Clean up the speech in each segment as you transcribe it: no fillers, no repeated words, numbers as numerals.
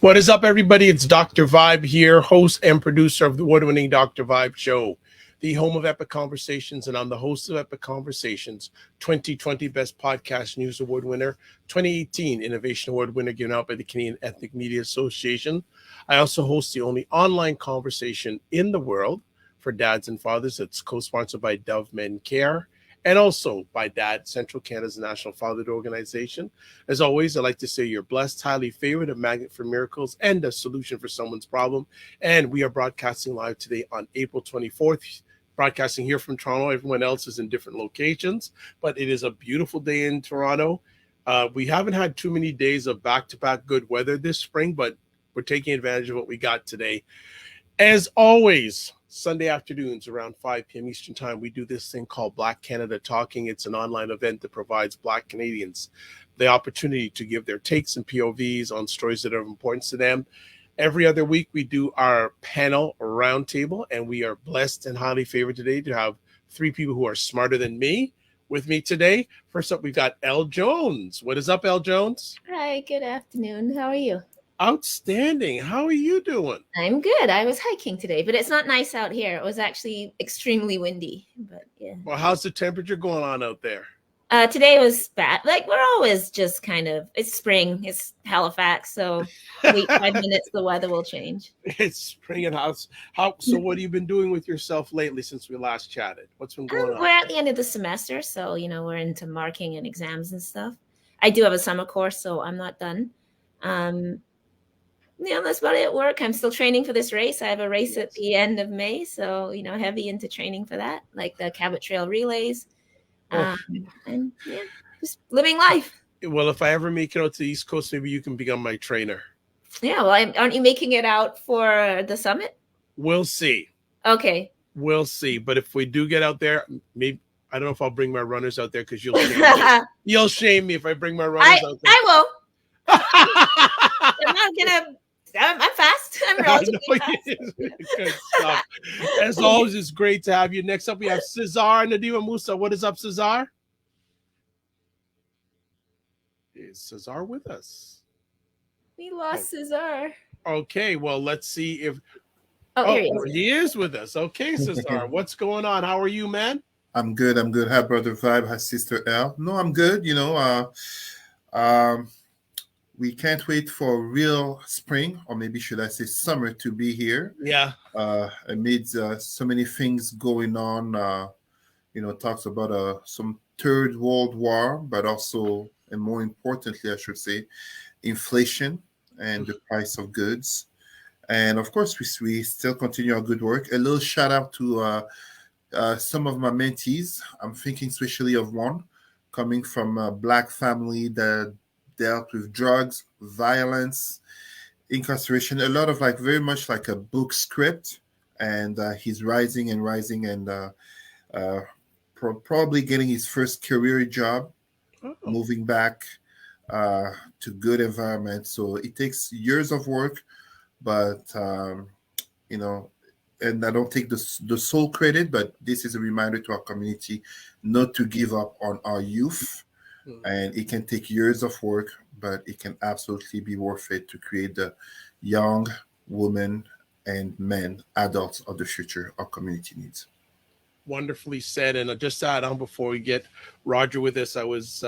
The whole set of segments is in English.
What is up, everybody? It's Dr. Vibe here, host and producer of the award-winning Dr. Vibe Show, the home of Epic Conversations, and I'm the host of Epic Conversations, 2020 Best Podcast News Award winner, 2018 Innovation Award winner given out by the Canadian Ethnic Media Association. I also host the only online conversation in the world for dads and fathers that's co-sponsored by Dove Men Care, and also by DAD, Central Canada's National Fatherhood Organization. As always, I like to say you're blessed, highly favored, a magnet for miracles, and a solution for someone's problem. And we are broadcasting live today on April 24th, broadcasting here from Toronto. Everyone else is in different locations, but it is a beautiful day in Toronto. We haven't had too many days of back-to-back good weather this spring, but we're taking advantage of what we got today. As always, Sunday afternoons around 5 p.m. Eastern Time, we do this thing called Black Canada Talking. It's an online event that provides Black Canadians the opportunity to give their takes and POVs on stories that are of importance to them. Every other week, we do our panel roundtable, and we are blessed and highly favored today to have three people who are smarter than me with me today. First up, we've got Elle Jones. What is up, Elle Jones? Hi, good afternoon. How are you? Outstanding. How are you doing? I'm good. I was hiking today, but it's not nice out here. It was actually extremely windy, but yeah. Well, how's the temperature going on out there? Today was bad. Like, we're always just kind of, it's spring, it's Halifax, so wait 5 minutes, the weather will change. It's spring and so what have you been doing with yourself lately since we last chatted? What's been going on? We're at the end of the semester, so, we're into marking and exams and stuff. I do have a summer course, so I'm not done. That's about it at work. I'm still training for this race. I have a race at the end of May, so, heavy into training for that, like the Cabot Trail relays. And yeah, just living life. Well, if I ever make it out to the East Coast, maybe you can become my trainer. Yeah, well, aren't you making it out for the summit? We'll see. Okay. We'll see. But if we do get out there, maybe I don't know if I'll bring my runners out there because you'll shame me. You'll shame me if I bring my runners out there. I will. I'm not gonna. I'm fast. I'm relatively fast. Good stuff. As always, it's great to have you. Next up, we have Cesar Ndema-Moussa. What is up, Cesar? Is Cesar with us? We lost Cesar. Okay, well, let's see if... He is with us. Okay, Cesar, what's going on? How are you, man? I'm good. Hi, Brother Vibe. Hi, Sister Elle. No, I'm good. We can't wait for real spring, or maybe should I say summer, to be here. Yeah. Amid so many things going on, talks about some third world war, but also, and more importantly, I should say, inflation and the price of goods. And of course, we still continue our good work. A little shout out to some of my mentees. I'm thinking especially of one coming from a Black family that dealt with drugs, violence, incarceration, a lot of very much like a book script. And he's rising and probably getting his first career job, moving back to good environment. So it takes years of work, but, and I don't take the sole credit, but this is a reminder to our community not to give up on our youth. And it can take years of work, but it can absolutely be worth it to create the young women and men, adults of the future our community needs. Wonderfully said. And just to add on before we get Roger with us, I was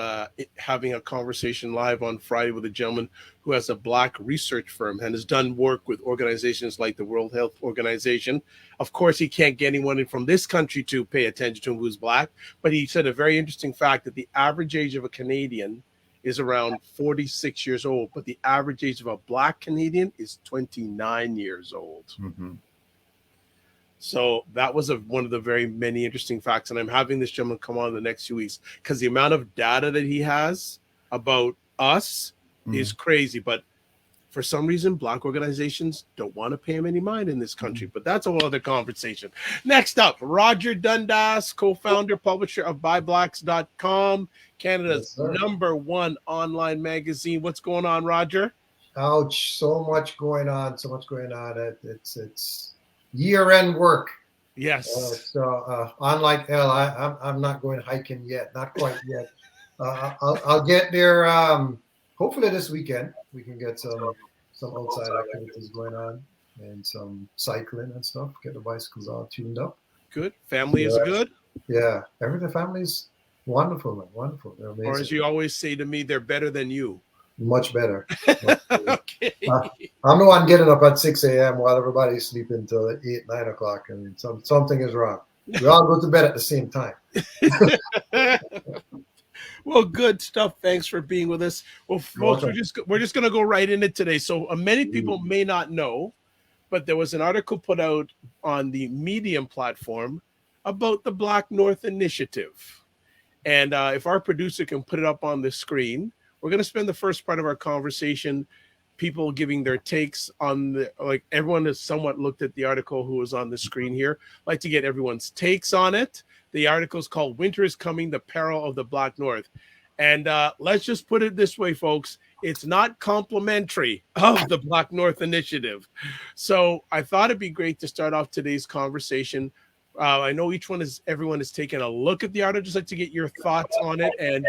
having a conversation live on Friday with a gentleman who has a Black research firm and has done work with organizations like the World Health Organization. Of course, he can't get anyone from this country to pay attention to him who's Black, but he said a very interesting fact that the average age of a Canadian is around 46 years old, but the average age of a Black Canadian is 29 years old. Mm-hmm. So that was one of the very many interesting facts. And I'm having this gentleman come on in the next few weeks because the amount of data that he has about us is crazy. But for some reason, Black organizations don't want to pay him any mind in this country. But that's a whole other conversation. Next up, Roger Dundas, co-founder, publisher of BuyBlacks.com, Canada's #1 online magazine. What's going on, Roger? Ouch. So much going on. It's year-end work. Yes. Unlike Elle, I'm not going hiking yet. Not quite yet. I'll get there. Hopefully this weekend we can get some outside activities going on and some cycling and stuff. Get the bicycles all tuned up. Good. Family is good. Yeah, the family's wonderful, man. Wonderful. They're amazing. Or as you always say to me, they're better than you. Much better. Okay. I'm the one getting up at 6 a.m. while everybody's sleeping till 8, 9 o'clock. I mean, something is wrong. We all go to bed at the same time. Well, good stuff. Thanks for being with us. Well, folks, we're just going to go right in it today. So many people may not know, but there was an article put out on the Medium platform about the Black North Initiative. And if our producer can put it up on the screen, we're going to spend the first part of our conversation, people giving their takes on the, like everyone has somewhat looked at the article who was on the screen here. I'd like to get everyone's takes on it. The article is called Winter is Coming, the Peril of the Black North. And let's just put it this way, folks. It's not complimentary of the Black North Initiative. So I thought it'd be great to start off today's conversation. I know everyone has taken a look at the article. I'd just like to get your thoughts on it. And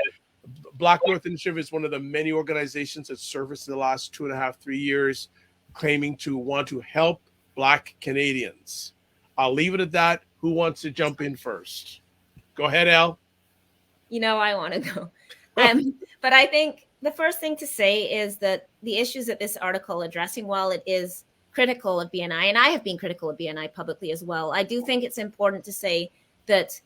Black North Initiative is one of the many organizations that serviced in the last 2.5, 3 years, claiming to want to help Black Canadians. I'll leave it at that. Who wants to jump in first? Go ahead, Elle. I want to go. But I think the first thing to say is that the issues that this article addressing, while it is critical of BNI, and I have been critical of BNI publicly as well, I do think it's important to say that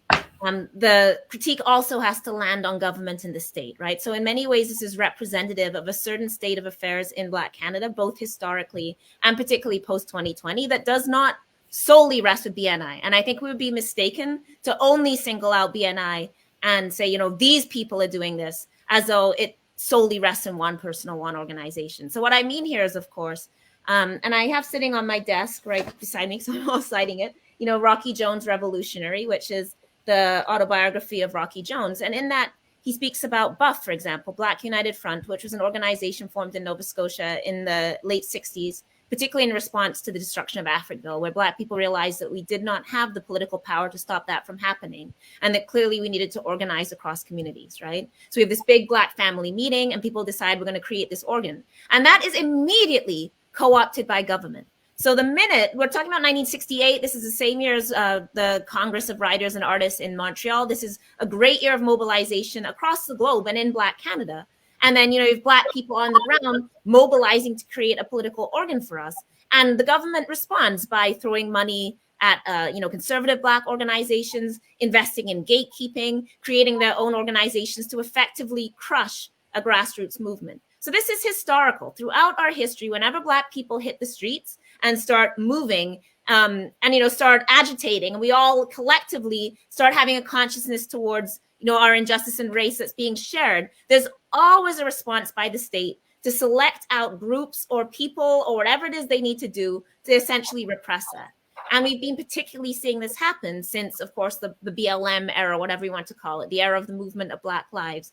the critique also has to land on government and the state, right? So in many ways, this is representative of a certain state of affairs in Black Canada, both historically and particularly post-2020, that does not solely rest with BNI. And I think we would be mistaken to only single out BNI and say, these people are doing this as though it solely rests in one person or one organization. So what I mean here is, of course, and I have sitting on my desk right beside me, so I'm all citing it, Rocky Jones Revolutionary, which is the autobiography of Rocky Jones. And in that, he speaks about BUF, for example, Black United Front, which was an organization formed in Nova Scotia in the late 60s, particularly in response to the destruction of Africville, where Black people realized that we did not have the political power to stop that from happening, and that clearly we needed to organize across communities, right? So we have this big Black family meeting, and people decide we're going to create this organ. And that is immediately co-opted by government. So the minute, we're talking about 1968, this is the same year as the Congress of Writers and Artists in Montreal. This is a great year of mobilization across the globe and in Black Canada. And then, you have Black people on the ground mobilizing to create a political organ for us. And the government responds by throwing money at, conservative Black organizations, investing in gatekeeping, creating their own organizations to effectively crush a grassroots movement. So this is historical. Throughout our history, whenever Black people hit the streets and start moving and start agitating, and we all collectively start having a consciousness towards our injustice and race that's being shared, there's always a response by the state to select out groups or people or whatever it is they need to do to essentially repress that. And we've been particularly seeing this happen since, of course, the BLM era, whatever you want to call it, the era of the movement of Black lives.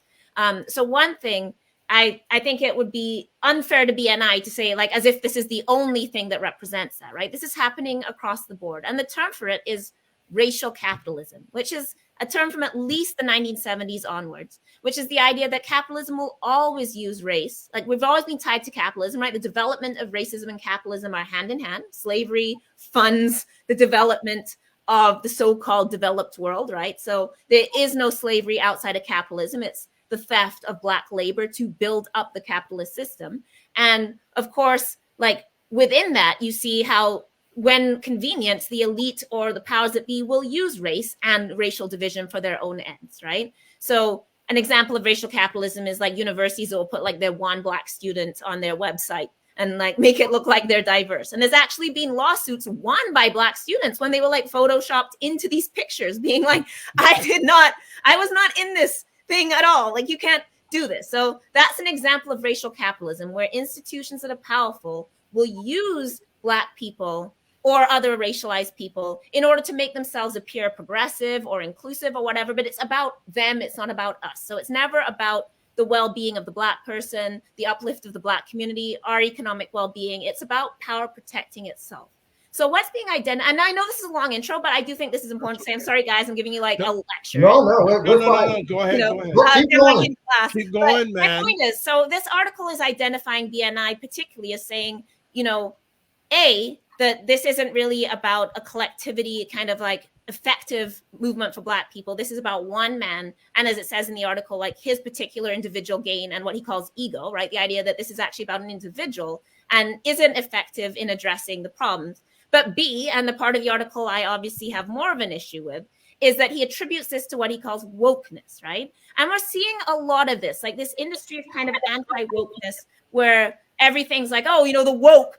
So one thing, I think it would be unfair to BNI to say, as if this is the only thing that represents that, right? This is happening across the board. And the term for it is racial capitalism, which is a term from at least the 1970s onwards, which is the idea that capitalism will always use race. We've always been tied to capitalism, right? The development of racism and capitalism are hand in hand. Slavery funds the development of the so-called developed world, right? So there is no slavery outside of capitalism. It's the theft of Black labor to build up the capitalist system. And of course, within that, you see how when convenient, the elite or the powers that be will use race and racial division for their own ends, right? So an example of racial capitalism is universities will put their one Black student on their website and make it look like they're diverse. And there's actually been lawsuits won by Black students when they were photoshopped into these pictures, being I was not in this thing at all. You can't do this. So that's an example of racial capitalism, where institutions that are powerful will use Black people or other racialized people in order to make themselves appear progressive or inclusive or whatever, but it's about them, it's not about us. So it's never about the well-being of the Black person, the uplift of the Black community, our economic well-being. It's about power protecting itself. So what's being identified, and I know this is a long intro, but I do think this is important to say. I'm sorry, guys, I'm giving you like a lecture. No, we're fine. No. Go ahead. Go ahead. Keep going. Keep going, but man. My point is, so this article is identifying BNI particularly as saying, that this isn't really about a collectivity kind of like effective movement for Black people. This is about one man. And as it says in the article, like his particular individual gain and what he calls ego, right? The idea that this is actually about an individual and isn't effective in addressing the problems. But B, and the part of the article I obviously have more of an issue with, is that he attributes this to what he calls wokeness, right? And we're seeing a lot of this, like this industry of kind of anti-wokeness where everything's like, oh, the woke.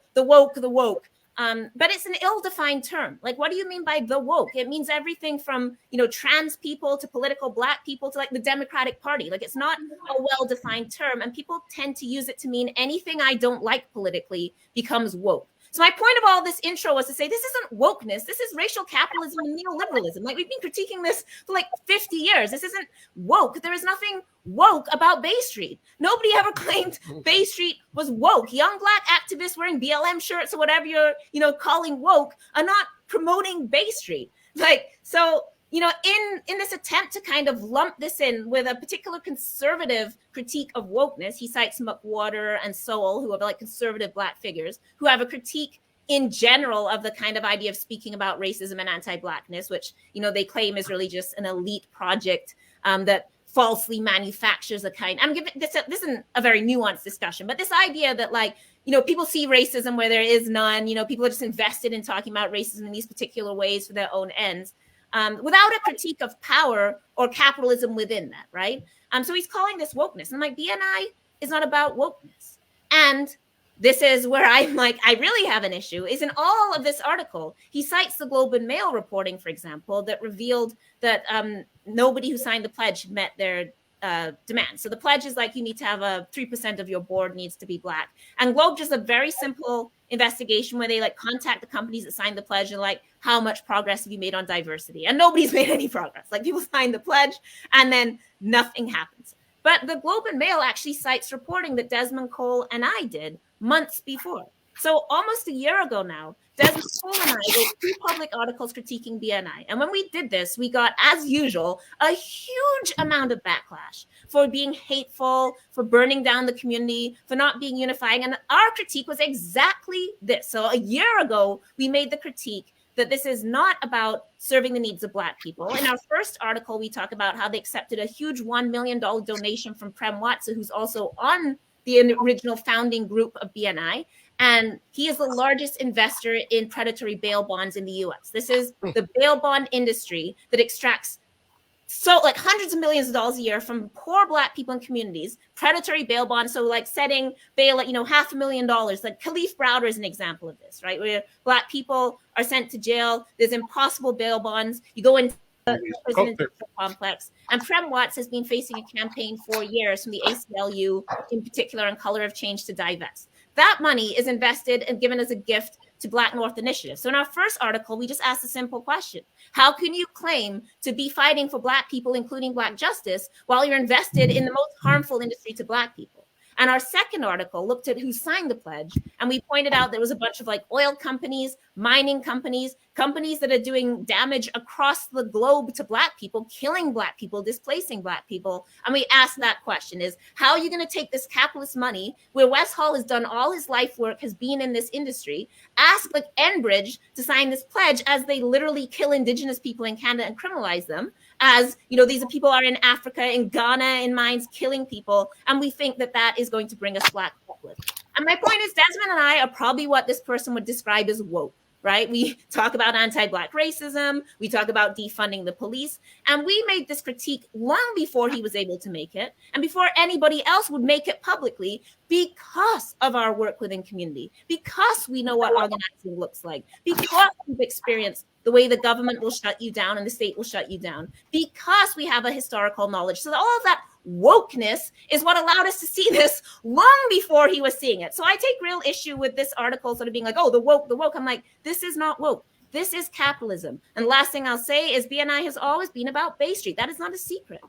But it's an ill-defined term. Like, what do you mean by the woke? It means everything from, trans people to political Black people to like the Democratic Party. Like, it's not a well-defined term. And people tend to use it to mean anything I don't like politically becomes woke. So my point of all this intro was to say, this isn't wokeness. This is racial capitalism and neoliberalism. Like, we've been critiquing this for like 50 years. This isn't woke. There is nothing woke about Bay Street. Nobody ever claimed Bay Street was woke. Young Black activists wearing BLM shirts or whatever you're, calling woke are not promoting Bay Street. Like, so, in this attempt to kind of lump this in with a particular conservative critique of wokeness, he cites McWhorter and Sowell, who are like conservative Black figures, who have a critique in general of the kind of idea of speaking about racism and anti-Blackness, which, they claim is really just an elite project that falsely manufactures a kind. I'm giving this isn't a very nuanced discussion, but this idea that like, people see racism where there is none, people are just invested in talking about racism in these particular ways for their own ends. Without a critique of power or capitalism within that, right? So he's calling this wokeness. And like, BNI is not about wokeness. And this is where I'm like, I really have an issue, is in all of this article, he cites the Globe and Mail reporting, for example, that revealed that nobody who signed the pledge met their demands. So the pledge is like, you need to have 3% of your board needs to be Black. And Globe does a very simple investigation where they like contact the companies that signed the pledge and like, how much progress have you made on diversity? And nobody's made any progress. Like, people sign the pledge and then nothing happens. But the Globe and Mail actually cites reporting that Desmond Cole and I did months before. So almost a year ago now, Desmond Cole and I wrote 2 public articles critiquing BNI. And when we did this, we got, as usual, a huge amount of backlash for being hateful, for burning down the community, for not being unifying. And our critique was exactly this. So a year ago, we made the critique that this is not about serving the needs of Black people. In our first article, we talk about how they accepted a huge $1 million donation from Prem Watsa, who's also on the original founding group of BNI. And he is the largest investor in predatory bail bonds in the US. This is the bail bond industry that extracts like hundreds of millions of dollars a year from poor Black people and communities, predatory bail bonds. So like setting bail at, $500,000. Like Khalif Browder is an example of this, right? Where Black people are sent to jail. There's impossible bail bonds. You go into the prison complex. And Prem Watts has been facing a campaign for years from the ACLU in particular on Color of Change to divest. That money is invested and given as a gift to Black North Initiative. So in our first article, we just asked a simple question. How can you claim to be fighting for Black people, including Black justice, while you're invested in the most harmful industry to Black people? And our second article looked at who signed the pledge. And we pointed out there was a bunch of like oil companies, mining companies, companies that are doing damage across the globe to Black people, killing Black people, displacing Black people. And we asked that question is, how are you going to take this capitalist money where Wes Hall has done all his life work, has been in this industry, ask like Enbridge to sign this pledge as they literally kill Indigenous people in Canada and criminalize them, as, these people are in Africa, in Ghana, in mines, killing people. And we think that that is going to bring us Black populism. And my point is, Desmond and I are probably what this person would describe as woke, right? We talk about anti-Black racism. We talk about defunding the police. And we made this critique long before he was able to make it and before anybody else would make it publicly, because of our work within community, because we know what organizing looks like, because we've experienced the way the government will shut you down and the state will shut you down, because we have a historical knowledge. So all of that wokeness is what allowed us to see this long before he was seeing it. So I take real issue with this article sort of being like, oh, the woke. I'm like, this is not woke. This is capitalism. And the last thing I'll say is BNI has always been about Bay Street. That is not a secret.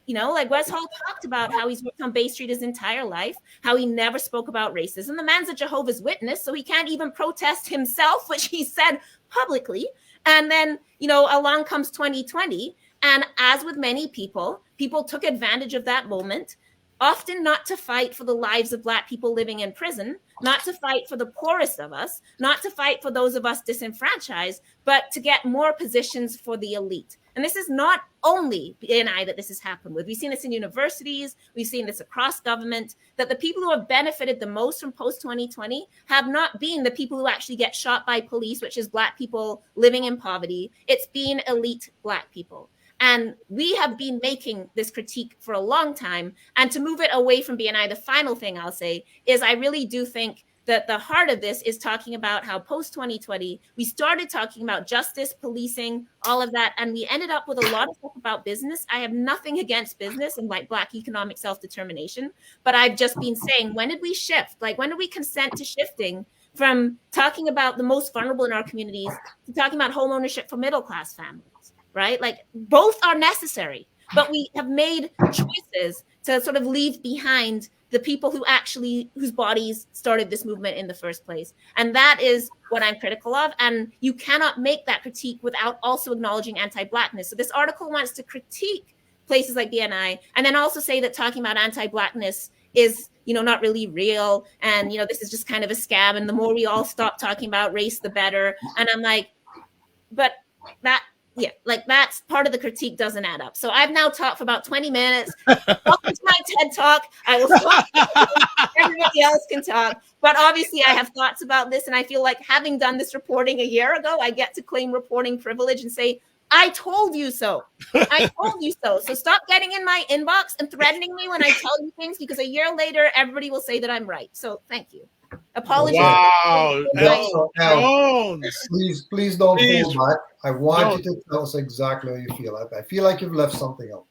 Like Wes Hall talked about how he's worked on Bay Street his entire life, how he never spoke about racism. The man's a Jehovah's Witness, so he can't even protest himself, which he said publicly. And then, along comes 2020. And as with many people took advantage of that moment, often not to fight for the lives of Black people living in prison, not to fight for the poorest of us, not to fight for those of us disenfranchised, but to get more positions for the elite. And this is not only BNI that this has happened with. We've seen this in universities. We've seen this across government, that the people who have benefited the most from post-2020 have not been the people who actually get shot by police, which is Black people living in poverty. It's been elite Black people. And we have been making this critique for a long time. And to move it away from BNI, the final thing I'll say is I really do think that the heart of this is talking about how post-2020, we started talking about justice, policing, all of that, and we ended up with a lot of stuff about business. I have nothing against business and like Black economic self-determination, but I've just been saying, when did we shift? Like, when did we consent to shifting from talking about the most vulnerable in our communities to talking about home ownership for middle-class families, right? Like, both are necessary, but we have made choices to sort of leave behind the people whose bodies started this movement in the first place. And that is what I'm critical of. And you cannot make that critique without also acknowledging anti-Blackness. So this article wants to critique places like BNI and then also say that talking about anti-Blackness is, not really real. And, this is just kind of a scam. And the more we all stop talking about race, the better. And I'm like, but that's part of the critique doesn't add up. So I've now talked for about 20 minutes. Welcome to my TED Talk. I will stop. Everybody else can talk. But obviously I have thoughts about this. And I feel like having done this reporting a year ago, I get to claim reporting privilege and say, I told you so. I told you so. So stop getting in my inbox and threatening me when I tell you things, because a year later, everybody will say that I'm right. So thank you. Apologies. Wow. Please don't hold back. I want you to tell us exactly how you feel. I feel like you've left something out.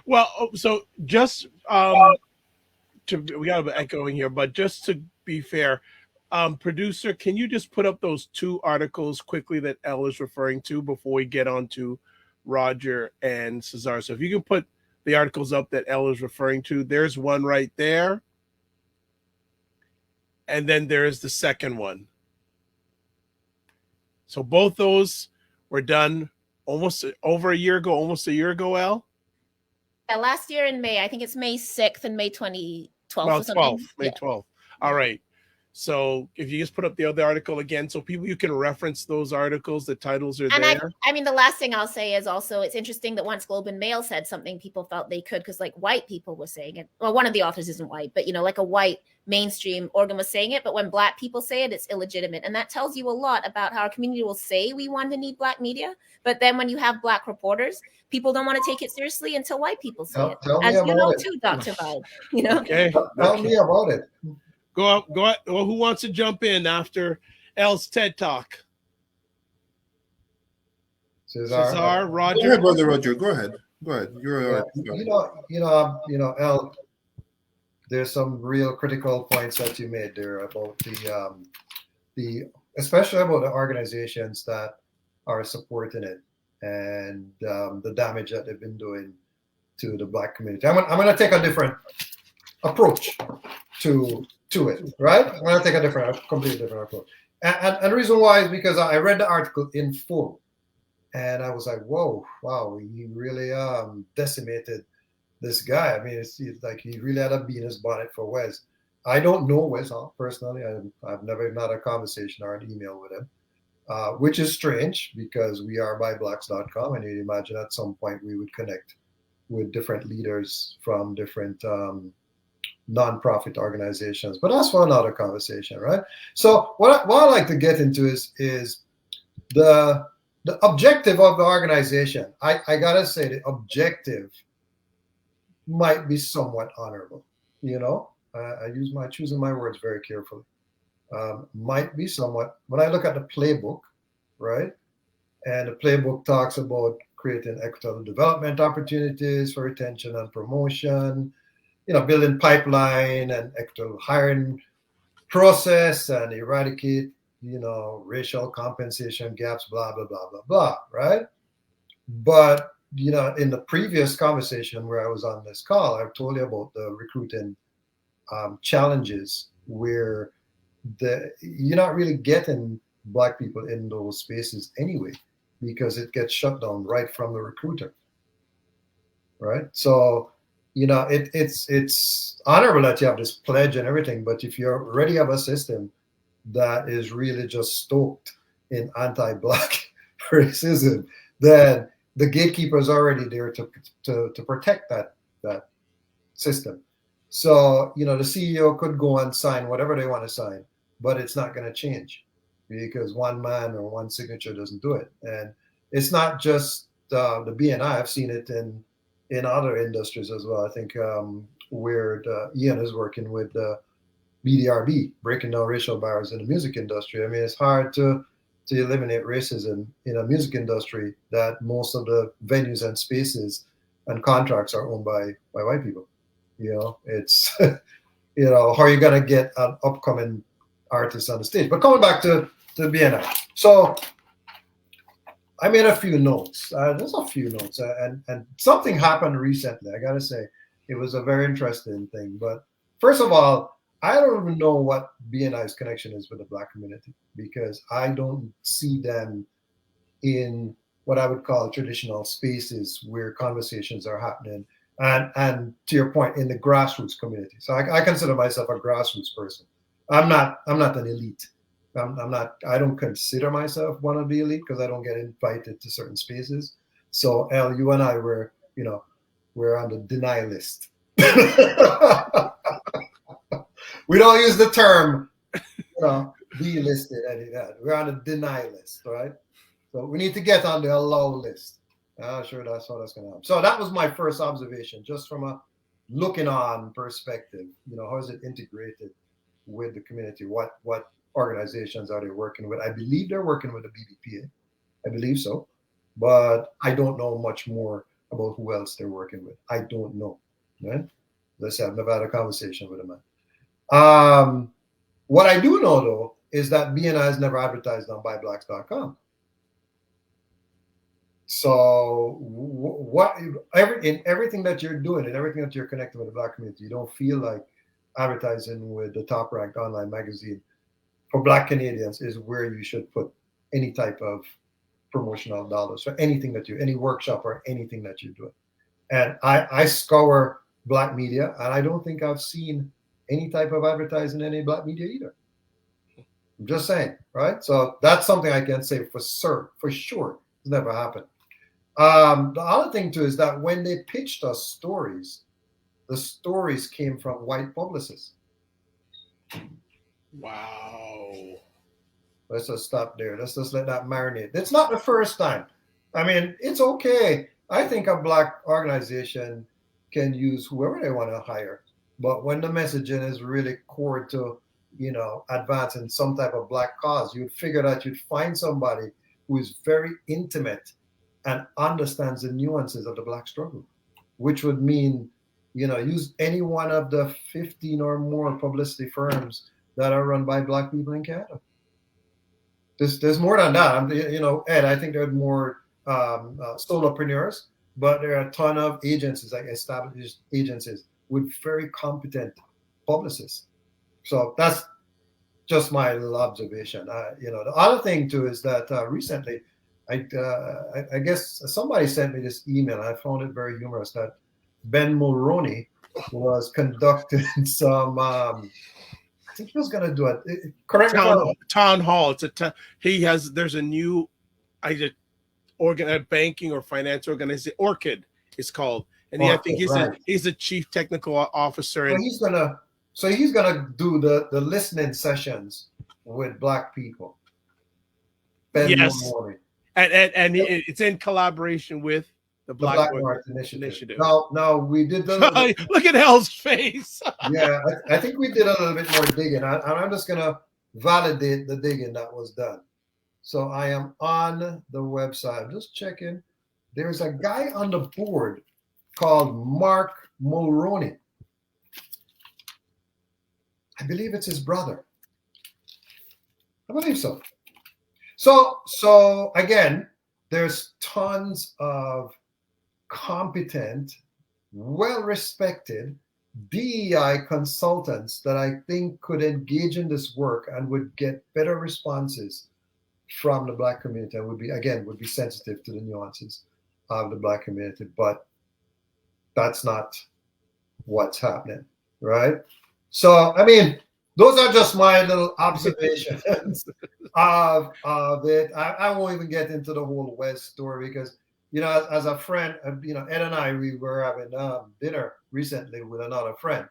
Well, so just we got an echoing here, but just to be fair, producer, can you just put up those two articles quickly that Elle is referring to before we get on to Roger and Cesar? So if you can put the articles up that Elle is referring to, there's one right there. And then there's the second one. So both those were done almost over a year ago, Elle? Yeah, last year in May. I think it's May 6th and May 2012. Well, or something. May 12th. All right. So if you just put up the other article again, so people, you can reference those articles, the titles are there. I mean, the last thing I'll say is also, it's interesting that once Globe and Mail said something, people felt they could, because like white people were saying it. Well, one of the authors isn't white, but like a white mainstream organ was saying it. But when Black people say it, it's illegitimate. And that tells you a lot about how our community will say we want to need Black media. But then when you have Black reporters, people don't want to take it seriously until white people say it. As you know too, Dr. Vibe. Okay. Tell me about it. Go out. Well, who wants to jump in after Elle's TED Talk? Cesar, Roger. Go ahead, Brother Roger. Go ahead. You're Elle, there's some real critical points that you made there about the especially about the organizations that are supporting it and the damage that they've been doing to the Black community. I'm going to take a different approach to it, right? I'm going to take a completely different approach. And the reason why is because I read the article in full, and I was like, wow, he really decimated this guy. I mean, it's like he really had a bee in his bonnet for Wes. I don't know Wes personally. I've never even had a conversation or an email with him, which is strange because we are byblacks.com, and you'd imagine at some point we would connect with different leaders from different non-profit organizations, but that's for another conversation, right? So what I like to get into is the objective of the organization. I gotta say the objective might be somewhat honorable. I choosing my words very carefully. Might be somewhat. When I look at the playbook, right, and the playbook talks about creating equitable development opportunities for retention and promotion, building pipeline and equitable hiring process and eradicate, racial compensation gaps, blah, blah, blah, blah, blah, right? But, in the previous conversation where I was on this call, I've told you about the recruiting challenges where you're not really getting Black people in those spaces anyway, because it gets shut down right from the recruiter, right? So, it's honorable that you have this pledge and everything, but if you already have a system that is really just stoked in anti-Black racism, then the gatekeeper is already there to protect that system. So, the CEO could go and sign whatever they want to sign, but it's not going to change because one man or one signature doesn't do it. And it's not just the BNI. I've seen it in other industries as well. I think where Ian is working with BDRB, breaking down racial barriers in the music industry. I mean, it's hard to eliminate racism in a music industry that most of the venues and spaces and contracts are owned by white people. It's how are you gonna get an upcoming artist on the stage? But coming back to BNI, so I made a few notes. There's a few notes, and something happened recently. I gotta say, it was a very interesting thing. But first of all, I don't even know what BNI's connection is with the Black community, because I don't see them in what I would call traditional spaces where conversations are happening. And to your point, in the grassroots community. So I consider myself a grassroots person. I'm not an elite. I don't consider myself one of the elite because I don't get invited to certain spaces. So Elle, you and I we're on the deny list. We don't use the term, delisted, any of that. We're on the deny list, right? So we need to get on the allow list. Sure, that's how that's going to happen. So that was my first observation, just from a looking on perspective. How is it integrated with the community? What organizations are they working with? I believe they're working with the BBPA. I believe so, but I don't know much more about who else they're working with. I don't know. Right? Let's say I've never had a conversation with a man. What I do know though is that BNI is never advertised on BuyBlacks.com. So in everything that you're doing and everything that you're connecting with the Black community, you don't feel like advertising with the top ranked online magazine for Black Canadians is where you should put any type of promotional dollars for anything any workshop or anything that you're doing. And I scour Black media, and I don't think I've seen any type of advertising in any Black media either. I'm just saying, right? So that's something I can say for sure. It's never happened. The other thing too is that when they pitched us stories, the stories came from white publicists. Wow. Let's just stop there. Let's just let that marinate. It's not the first time. I mean, it's okay. I think a Black organization can use whoever they want to hire. But when the messaging is really core to, advancing some type of Black cause, you'd figure that you'd find somebody who is very intimate and understands the nuances of the Black struggle, which would mean, use any one of the 15 or more publicity firms that are run by Black people in Canada. There's more than that. Ed, I think there are more solopreneurs, but there are a ton of agencies, like established agencies with very competent publicists. So that's just my little observation. The other thing too is that recently, I guess somebody sent me this email. I found it very humorous that Ben Mulroney was conducting some. I think he was going to do it. Correct. Town hall. There's a new, banking or finance organization. Orchid is called, and I think he's a chief technical officer. So he's gonna do the listening sessions with Black people. Ben Mulroney. And it's in collaboration with the Black North Initiative. Now we did the look at Elle's face. Yeah, I think we did a little bit more digging, and I'm just gonna validate the digging that was done. So I am on the website. I'm just checking. There's a guy on the board called Mark Mulroney. I believe it's his brother. I believe so. So again, there's tons of competent, well-respected DEI consultants that I think could engage in this work and would get better responses from the Black community, and would be sensitive to the nuances of the Black community. But that's not what's happening, right? So I mean, those are just my little observations of it. I won't even get into the whole West story because, you know, as a friend, Ed and I, we were having dinner recently with another friend,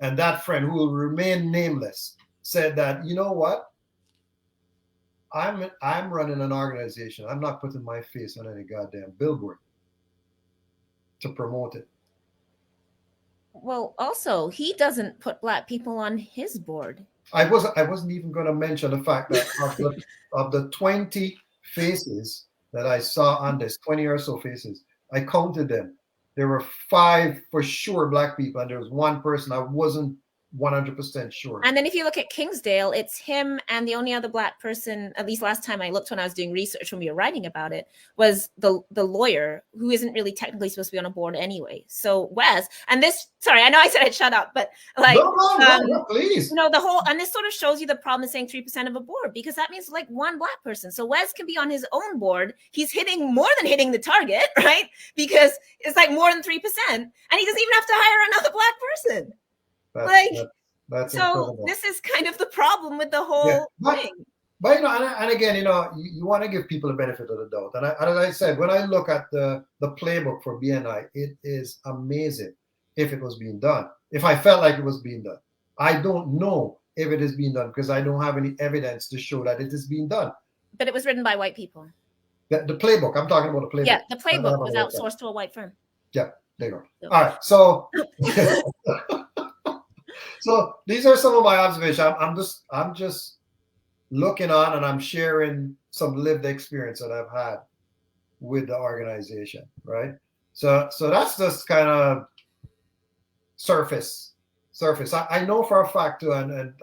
and that friend, who will remain nameless, said that, you know what, I'm running an organization. I'm not putting my face on any goddamn billboard to promote it. Well, also, he doesn't put Black people on his board. I wasn't even going to mention the fact that of the 20 faces that I saw on this, 20 or so faces, I counted them. There were 5 for sure Black people, and there was one person I wasn't 100% sure. And then if you look at Kingsdale, it's him, and the only other Black person, at least last time I looked when I was doing research when we were writing about it, was the lawyer, who isn't really technically supposed to be on a board anyway. So Wes, and this, sorry, I know I said I'd shut up, but like, no, please. You know, the whole, and this sort of shows you the problem of saying 3% of a board, because that means like one Black person. So Wes can be on his own board. He's hitting more than hitting the target, right? Because it's like more than 3%, and he doesn't even have to hire another Black person. That's so incredible. This is kind of the problem with the whole thing. But you know, and again, you know, you want to give people the benefit of the doubt. And as I said, when I look at the playbook for BNI, it is amazing if it was being done. If I felt like it was being done, I don't know if it is being done because I don't have any evidence to show that it is being done. But it was written by white people. The playbook. I'm talking about the playbook. Yeah, the playbook was outsourced to a white firm. Yeah, there you go. All right, so. So these are some of my observations. I'm just looking on, and I'm sharing some lived experience that I've had with the organization, right? So that's just kind of surface. I know for a fact too, and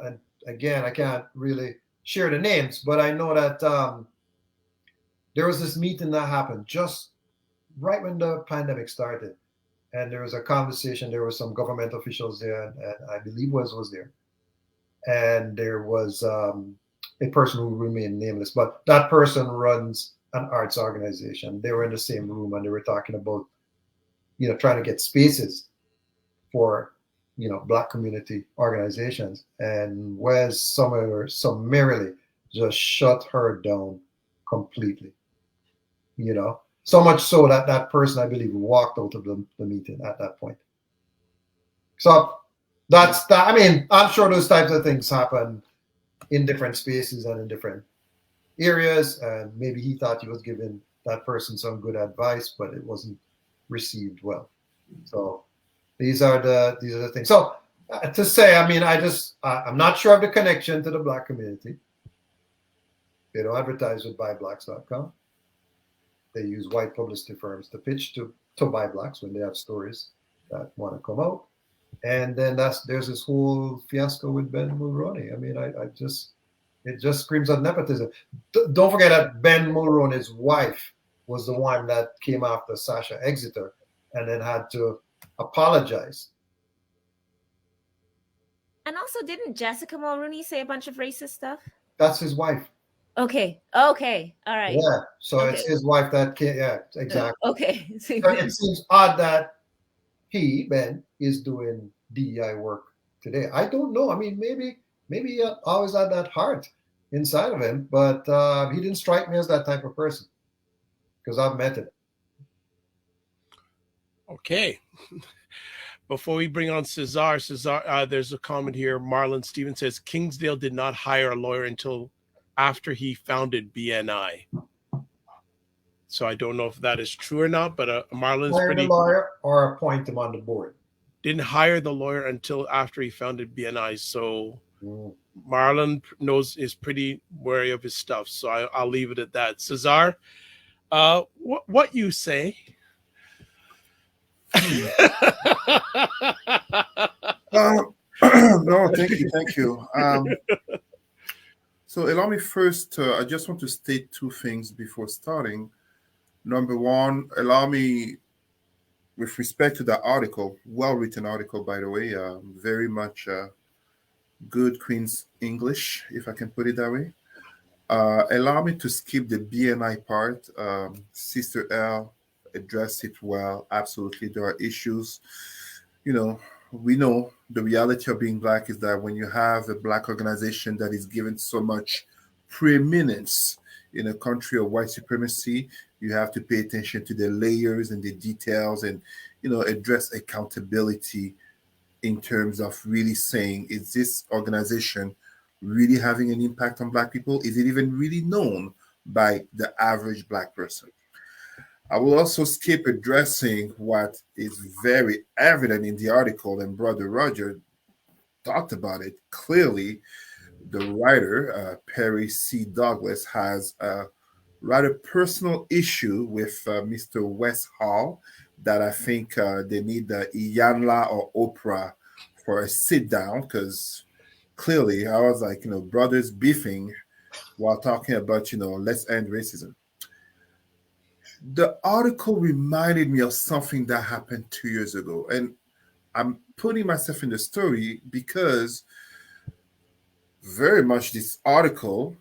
again, I can't really share the names, but I know that there was this meeting that happened just right when the pandemic started. And there was a conversation. There were some government officials there, and I believe Wes was there. And there was a person who remained nameless, but that person runs an arts organization. They were in the same room, and they were talking about, you know, trying to get spaces for, you know, Black community organizations. And Wes summarily just shut her down completely, you know. So much so that that person, I believe, walked out of the meeting at that point. So that's that. I mean, I'm sure those types of things happen in different spaces and in different areas. And maybe he thought he was giving that person some good advice, but it wasn't received well. So these are the things. So to say, I mean, I'm not sure of the connection to the Black community. They don't advertise with buyblacks.com. They use white publicity firms to pitch to buy Blacks when they have stories that want to come out. And then there's this whole fiasco with Ben Mulroney. I mean, it just screams of nepotism. Don't forget that Ben Mulroney's wife was the one that came after Sasha Exeter and then had to apologize. And also, didn't Jessica Mulroney say a bunch of racist stuff? That's his wife. Okay. All right. Yeah. So okay. It's his wife that can't. Yeah, exactly. Okay. So it seems odd that Ben, is doing DEI work today. I don't know. I mean, maybe he always had that heart inside of him, but he didn't strike me as that type of person because I've met him. Okay. Before we bring on Cesar, there's a comment here. Marlon Stevens says Kingsdale did not hire a lawyer until after he founded BNI. So I don't know if that is true or not, but Marlon's hire the lawyer or appoint him on the board. Didn't hire the lawyer until after he founded BNI. So Marlon is pretty wary of his stuff. So I'll leave it at that. Cesar, what you say? No, thank you. So allow me first, I just want to state two things before starting. Number one, allow me, with respect to that article, well-written article, by the way, very much good Queen's English, if I can put it that way. Allow me to skip the BNI part. Sister L addressed it well. Absolutely, there are issues. You know, we know the reality of being black is that when you have a black organization that is given so much preeminence in a country of white supremacy, you have to pay attention to the layers and the details and, address accountability in terms of really saying, is this organization really having an impact on black people? Is it even really known by the average black person? I will also skip addressing what is very evident in the article, and Brother Roger talked about it clearly. The writer, Perry C. Douglas, has a rather personal issue with Mr. West Hall that I think they need the Iyanla or Oprah for a sit down, because clearly I was like, brothers beefing while talking about, let's end racism. The article reminded me of something that happened 2 years ago. And I'm putting myself in the story because very much this article,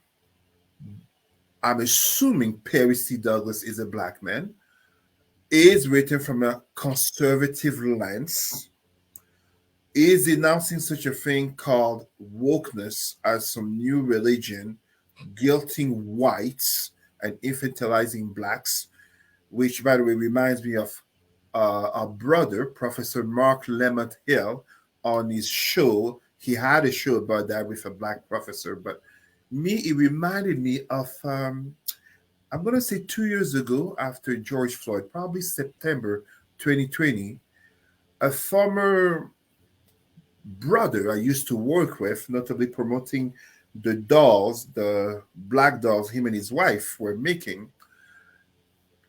I'm assuming Perry C. Douglas is a black man, is written from a conservative lens, is denouncing such a thing called wokeness as some new religion, guilting whites and infantilizing blacks, which, by the way, reminds me of our brother, Professor Mark Lemont Hill, on his show. He had a show about that with a black professor, but it reminded me of, I'm going to say 2 years ago after George Floyd, probably September 2020, a former brother I used to work with, notably promoting the dolls, the black dolls him and his wife were making,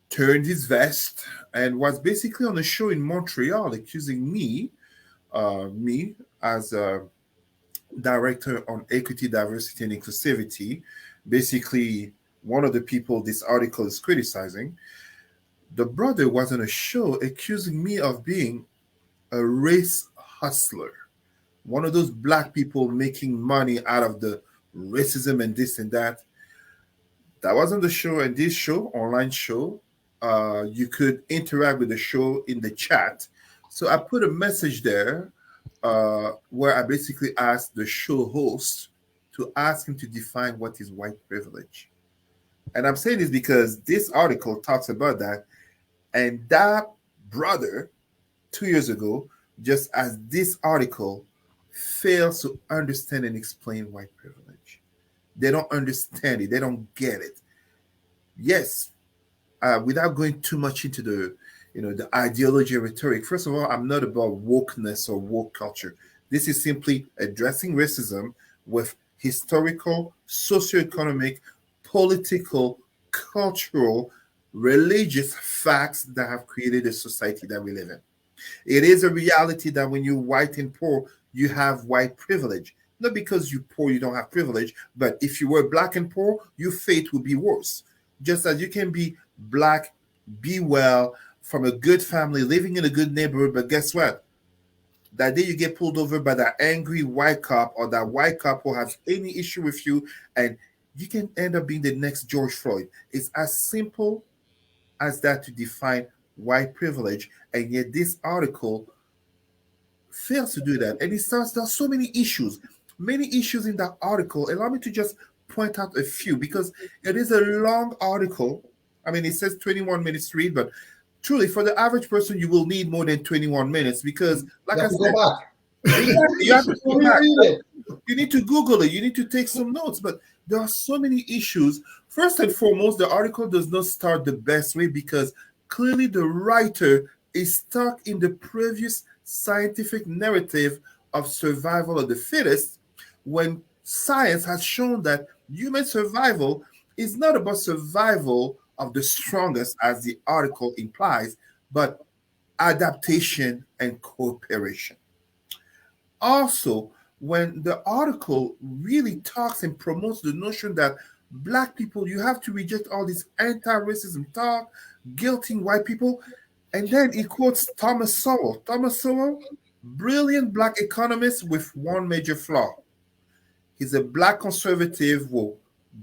turned his vest and was basically on a show in Montreal accusing me as a director on equity, diversity, and inclusivity, basically one of the people this article is criticizing. The brother was on a show accusing me of being a race hustler, one of those black people making money out of the racism and this and that. That was on the show, and this show, online show, you could interact with the show in the chat. So I put a message there where I basically asked the show host to ask him to define what is white privilege. And I'm saying this because this article talks about that. And that brother, 2 years ago, just as this article fails to understand and explain white privilege. They don't understand it. They don't get it. Yes, without going too much into the ideology and rhetoric. First of all, I'm not about wokeness or woke culture. This is simply addressing racism with historical, socioeconomic, political, cultural, religious facts that have created the society that we live in. It is a reality that when you're white and poor, you have white privilege. Not because you're poor, you don't have privilege, but if you were black and poor, your fate would be worse. Just as you can be black, be well, from a good family, living in a good neighborhood, but guess what? That day you get pulled over by that angry white cop or that white cop who has any issue with you, and you can end up being the next George Floyd. It's as simple as that to define white privilege, and yet this article fails to do that. And it starts, there's so many issues in that article. Allow me to just point out a few because it is a long article. I mean, it says 21 minutes to read, but truly, for the average person, you will need more than 21 minutes because, like I said, you have to go back. You need to Google it. You need to take some notes. But there are so many issues. First and foremost, the article does not start the best way because clearly the writer is stuck in the previous scientific narrative of survival of the fittest when science has shown that human survival is not about survival of the strongest, as the article implies, but adaptation and cooperation. Also, when the article really talks and promotes the notion that black people, you have to reject all this anti-racism talk, guilting white people. And then he quotes Thomas Sowell. Thomas Sowell, brilliant black economist with one major flaw. He's a black conservative who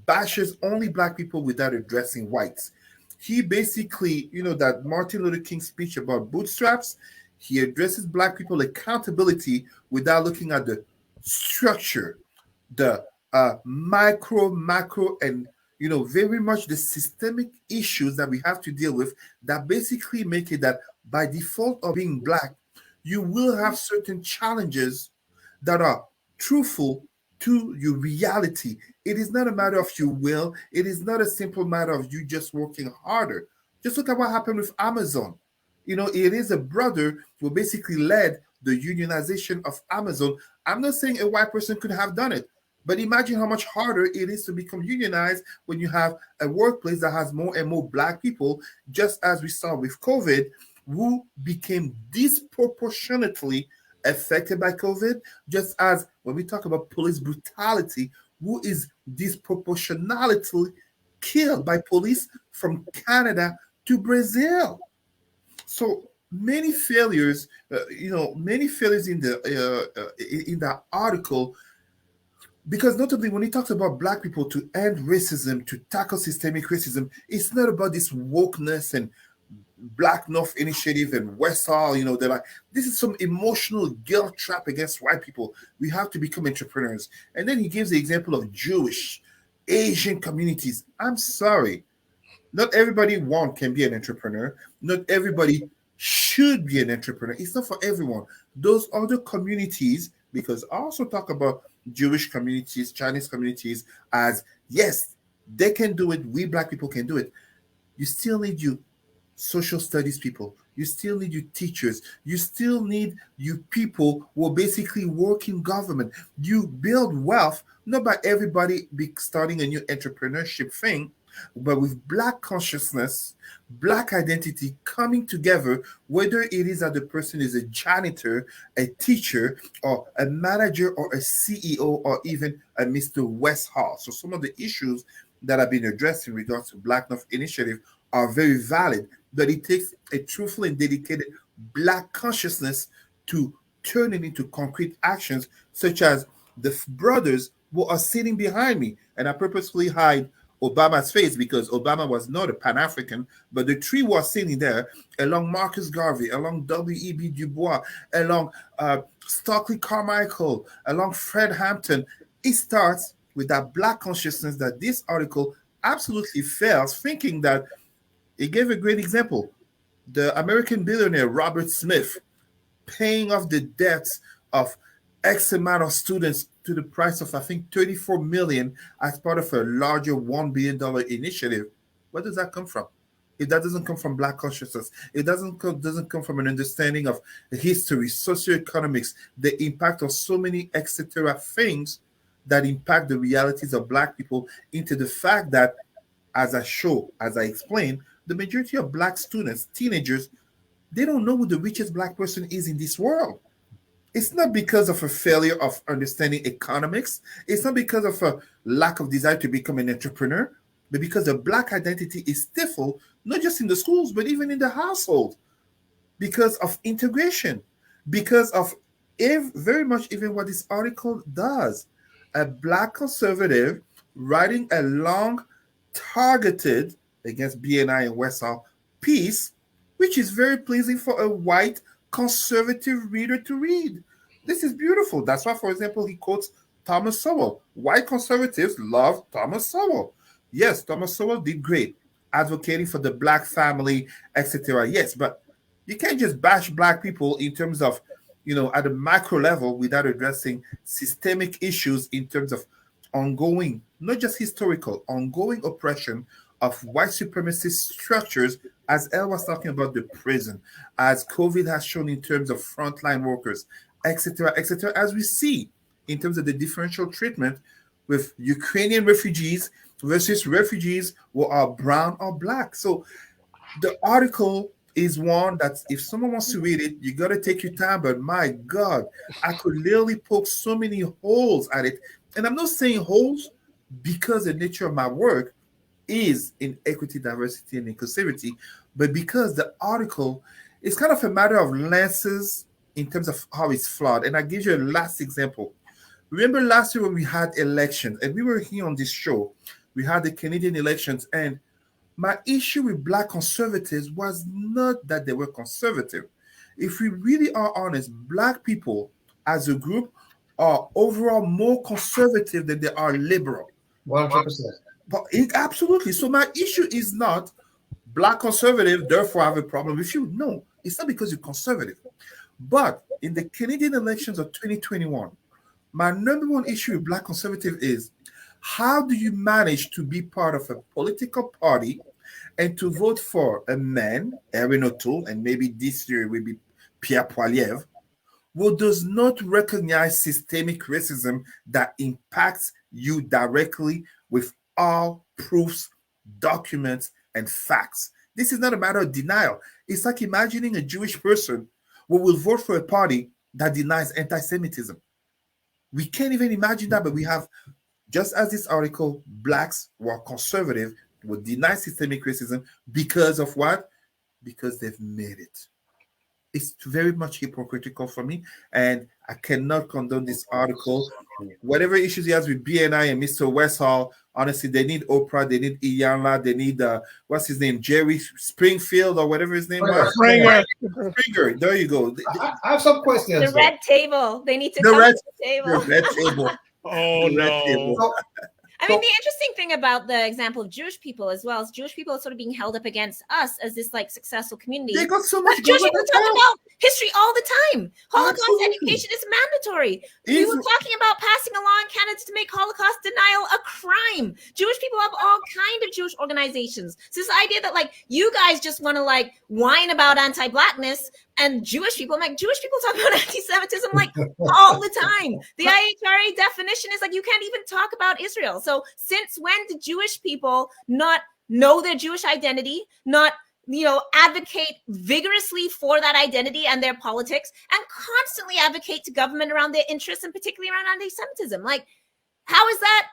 bashes only black people without addressing whites. He basically, that Martin Luther King speech about bootstraps, he addresses black people accountability without looking at the structure, the micro, macro, and very much the systemic issues that we have to deal with that basically make it that by default of being black, you will have certain challenges that are truthful to your reality. It is not a matter of your will. It is not a simple matter of you just working harder. Just look at what happened with Amazon. It is a brother who basically led the unionization of Amazon. I'm not saying a white person could have done it, but imagine how much harder it is to become unionized when you have a workplace that has more and more black people, just as we saw with COVID, who became disproportionately affected by COVID, just as when we talk about police brutality, who is disproportionately killed by police from Canada to Brazil. So many failures, many failures in that article, because notably when he talks about black people to end racism, to tackle systemic racism, it's not about this wokeness and Black North Initiative and West Hall, they're like, this is some emotional guilt trap against white people. We have to become entrepreneurs. And then he gives the example of Jewish, Asian communities. I'm sorry. Not everybody can be an entrepreneur. Not everybody should be an entrepreneur. It's not for everyone. Those other communities, because I also talk about Jewish communities, Chinese communities as, yes, they can do it. We black people can do it. You still need you social studies people. You still need you teachers. You still need you people who basically work in government. You build wealth, not by everybody starting a new entrepreneurship thing, but with black consciousness, black identity coming together, whether it is that the person is a janitor, a teacher, or a manager, or a CEO, or even a Mr. West Hall. So some of the issues that have been addressed in regards to Black North Initiative are very valid, but it takes a truthful and dedicated black consciousness to turn it into concrete actions, such as the brothers who are sitting behind me. And I purposefully hide Obama's face because Obama was not a Pan-African, but the three who are sitting there, along Marcus Garvey, along W.E.B. Du Bois, along Stockley Carmichael, along Fred Hampton, it starts with that black consciousness that this article absolutely fails, thinking that it gave a great example. The American billionaire Robert Smith paying off the debts of X amount of students to the price of, I think, 34 million as part of a larger $1 billion initiative. Where does that come from? If that doesn't come from black consciousness, it doesn't come from an understanding of history, socioeconomics, the impact of so many etc. things that impact the realities of black people, into the fact that, as I explained, the majority of black students, teenagers, they don't know who the richest black person is in this world. It's not because of a failure of understanding economics. It's not because of a lack of desire to become an entrepreneur, but because the black identity is stifled, not just in the schools, but even in the household, because of integration, because of very much even what this article does. A black conservative writing a long, targeted against BNI and Westall piece, which is very pleasing for a white conservative reader to read. This is beautiful. That's why, for example, he quotes Thomas Sowell. White conservatives love Thomas Sowell. Yes, Thomas Sowell did great, advocating for the black family, etc. Yes, but you can't just bash black people in terms of, at a macro level without addressing systemic issues in terms of ongoing, not just historical, ongoing oppression of white supremacist structures, as Elle was talking about the prison, as COVID has shown in terms of frontline workers, etc., as we see in terms of the differential treatment with Ukrainian refugees versus refugees who are brown or black. So the article is one that if someone wants to read it, you got to take your time. But my God, I could literally poke so many holes at it. And I'm not saying holes because the nature of my work is in equity, diversity, and inclusivity, but because the article is kind of a matter of lenses in terms of how it's flawed. And I give you a last example. Remember last year when we had elections, and we were here on this show, we had the Canadian elections, and my issue with Black conservatives was not that they were conservative. If we really are honest, Black people as a group are overall more conservative than they are liberal. 100%. But absolutely. So my issue is not Black conservative, therefore I have a problem with you. No, it's not because you're conservative. But in the Canadian elections of 2021, my number one issue with Black conservative is how do you manage to be part of a political party and to vote for a man, Erin O'Toole, and maybe this year it will be Pierre Poilievre, who does not recognize systemic racism that impacts you directly with all proofs, documents, and facts. This is not a matter of denial. It's like imagining a Jewish person who will vote for a party that denies anti-Semitism. We can't even imagine that, but we have, just as this article, Blacks who are conservative will deny systemic racism because of what? Because they've made it. It's very much hypocritical for me, and I cannot condone this article. Whatever issues he has with BNI and Mr. Westall, honestly, they need Oprah, they need Iyanla, they need what's his name, Jerry Springfield or whatever his name was. Springer. There you go. I have some questions. The red table. They need to come to the table. The red table. Oh no. I mean, the interesting thing about the example of Jewish people as well is Jewish people are sort of being held up against us as this like successful community. They got so much. Jewish people talk about history all the time. Holocaust education is mandatory. We were talking about passing a law in Canada to make Holocaust denial a crime. Jewish people have all kind of Jewish organizations. So this idea that like you guys just want to like whine about anti-Blackness and Jewish people, I'm like, Jewish people talk about anti-Semitism like all the time. The IHRA definition is like you can't even talk about Israel. So since when did Jewish people not know their Jewish identity, not advocate vigorously for that identity and their politics, and constantly advocate to government around their interests and particularly around anti-Semitism? Like, how is that?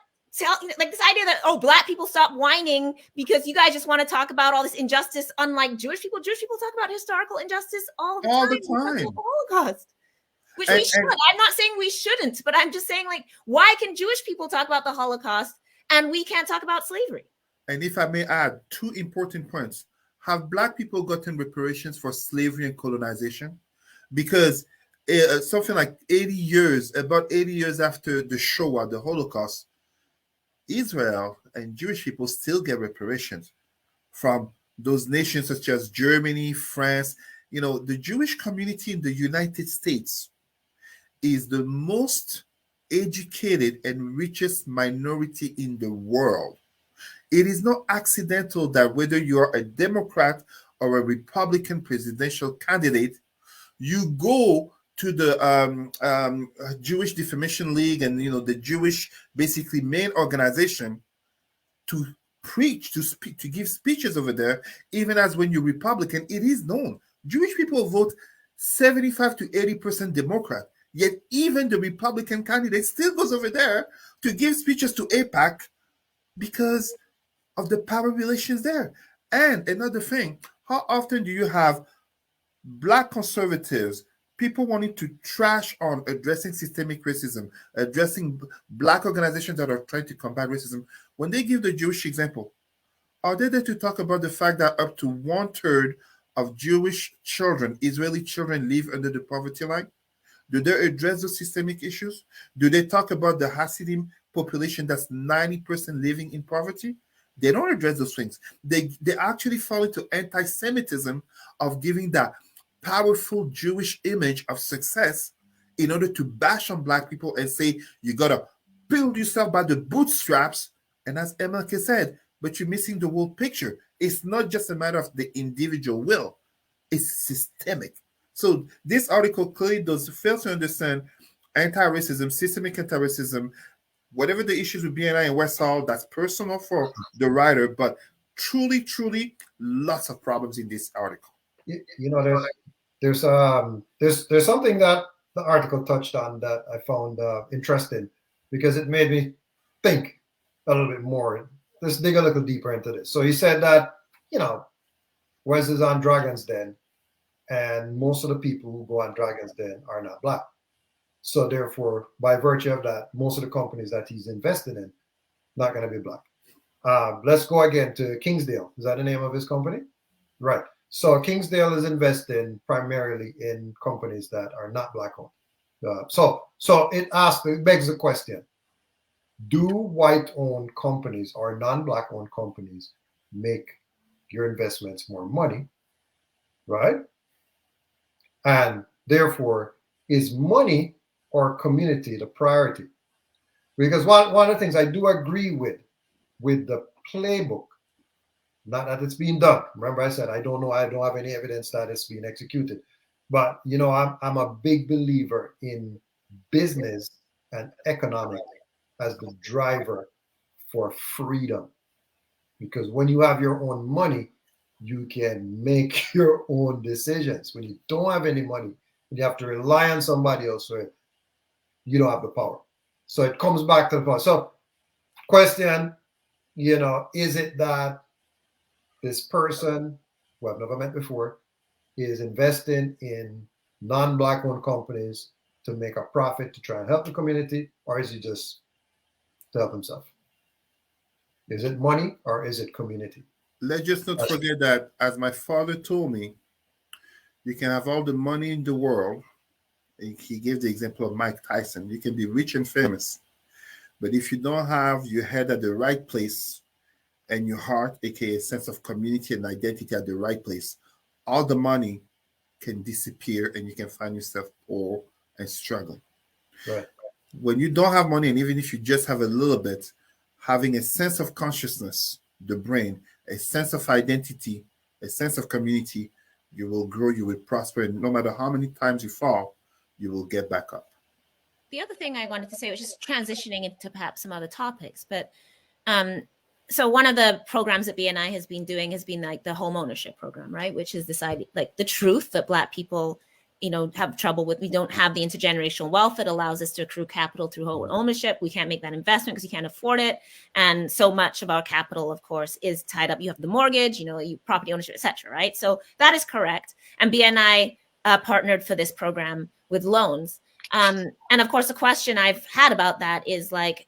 Like this idea that Black people stop whining because you guys just want to talk about all this injustice, unlike Jewish people. Jewish people talk about historical injustice all the time. The Holocaust, which we should. I'm not saying we shouldn't, but I'm just saying, like, why can Jewish people talk about the Holocaust and we can't talk about slavery? And if I may add, two important points. Have Black people gotten reparations for slavery and colonization? Because something like about 80 years after the Shoah, the Holocaust, Israel and Jewish people still get reparations from those nations such as Germany, France. The Jewish community in the United States is the most educated and richest minority in the world. It is not accidental that whether you are a Democrat or a Republican presidential candidate, you go to the Jewish Defamation League and the Jewish basically main organization to preach, to speak, to give speeches over there. Even as when you're Republican, it is known Jewish people vote 75 to 80% Democrat. Yet even the Republican candidate still goes over there to give speeches to AIPAC because of the power relations there. And another thing, how often do you have Black conservatives, people wanting to trash on addressing systemic racism, addressing Black organizations that are trying to combat racism, when they give the Jewish example? Are they there to talk about the fact that up to 1/3 of Jewish children, Israeli children, live under the poverty line? Do they address those systemic issues? Do they talk about the Hasidim population that's 90% living in poverty? They don't address those things. They actually fall into anti-Semitism of giving that powerful Jewish image of success in order to bash on Black people and say, you got to build yourself by the bootstraps. And as MLK said, but you're missing the whole picture. It's not just a matter of the individual will. It's systemic. So this article clearly fails to understand anti-racism, systemic anti-racism, whatever the issues with BNI and Westall, that's personal for the writer, but truly, truly, lots of problems in this article. you know, there's something that the article touched on that I found interesting, because it made me think a little bit more. Let's dig a little deeper into this. So he said that, you know, Wes is on Dragon's Den, and most of the people who go on Dragon's Den are not black. So therefore, by virtue of that, most of the companies that he's invested in not going to be black. Let's go again to Kingsdale. Is that the name of his company? Right. So Kingsdale is investing primarily in companies that are not black owned. So it begs the question: do white-owned companies or non-black-owned companies make your investments more money, right? And therefore, is money or community the priority? Because one of the things I do agree with the playbook, not that it's being done. Remember, I said I don't know. I don't have any evidence that it's being executed. But you know, I'm a big believer in business and economics as the driver for freedom. Because when you have your own money, you can make your own decisions. When you don't have any money, when you have to rely on somebody else, you don't have the power. So it comes back to the power. So question, you know, is it that this person, who I've never met before, is investing in non-black owned companies to make a profit to try and help the community, or is he just to help himself? Is it money or is it community? Let's just not forget that, as my father told me, you can have all the money in the world. He gave the example of Mike Tyson. You can be rich and famous, but if you don't have your head at the right place and your heart, aka sense of community and identity at the right place, all the money can disappear and you can find yourself poor and struggling. Right. When you don't have money, and even if you just have a little bit, having a sense of consciousness, the brain, a sense of identity, a sense of community, you will grow, you will prosper, and no matter how many times you fall, you will get back up. The other thing I wanted to say was just transitioning into perhaps some other topics, but so one of the programs that BNI has been doing has been like the home ownership program, right? Which is this idea, like the truth that Black people, you know, have trouble with. We don't have the intergenerational wealth that allows us to accrue capital through home ownership. We can't make that investment because you can't afford it. And so much of our capital, of course, is tied up. You have the mortgage, you know, you property ownership, et cetera, right? So that is correct. And BNI partnered for this program with loans. And of course, the question I've had about that is like,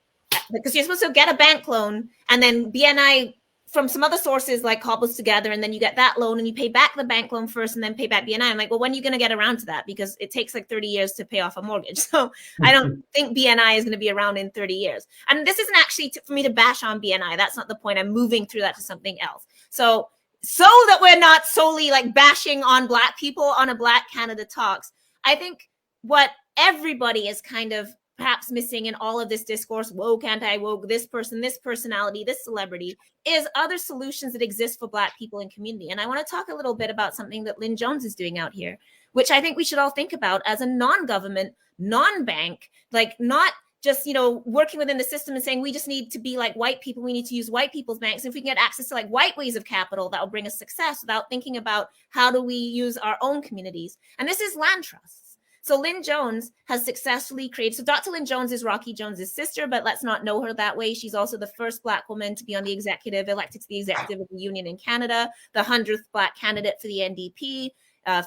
because you're supposed to get a bank loan and then BNI from some other sources like cobbles together, and then you get that loan and you pay back the bank loan first and then pay back BNI. I'm like, well, when are you going to get around to that? Because it takes like 30 years to pay off a mortgage. So I don't think BNI is going to be around in 30 years. And this isn't actually for me to bash on BNI. That's not the point. I'm moving through that to something else. So that we're not solely like bashing on Black people on a Black Canada Talks, I think what everybody is kind of perhaps missing in all of this discourse, woke, anti-woke, this person, this personality, this celebrity, is other solutions that exist for Black people and community. And I want to talk a little bit about something that Lynn Jones is doing out here, which I think we should all think about as a non-government, non-bank, like not just, you know, working within the system and saying we just need to be like white people, we need to use white people's banks. If we can get access to like white ways of capital, that will bring us success without thinking about how do we use our own communities. And this is land trusts. So Lynn Jones has successfully created, so Dr. Lynn Jones is Rocky Jones's sister, but let's not know her that way. She's also the first Black woman to be on the executive, elected to the executive of the union in Canada, the 100th Black candidate for the NDP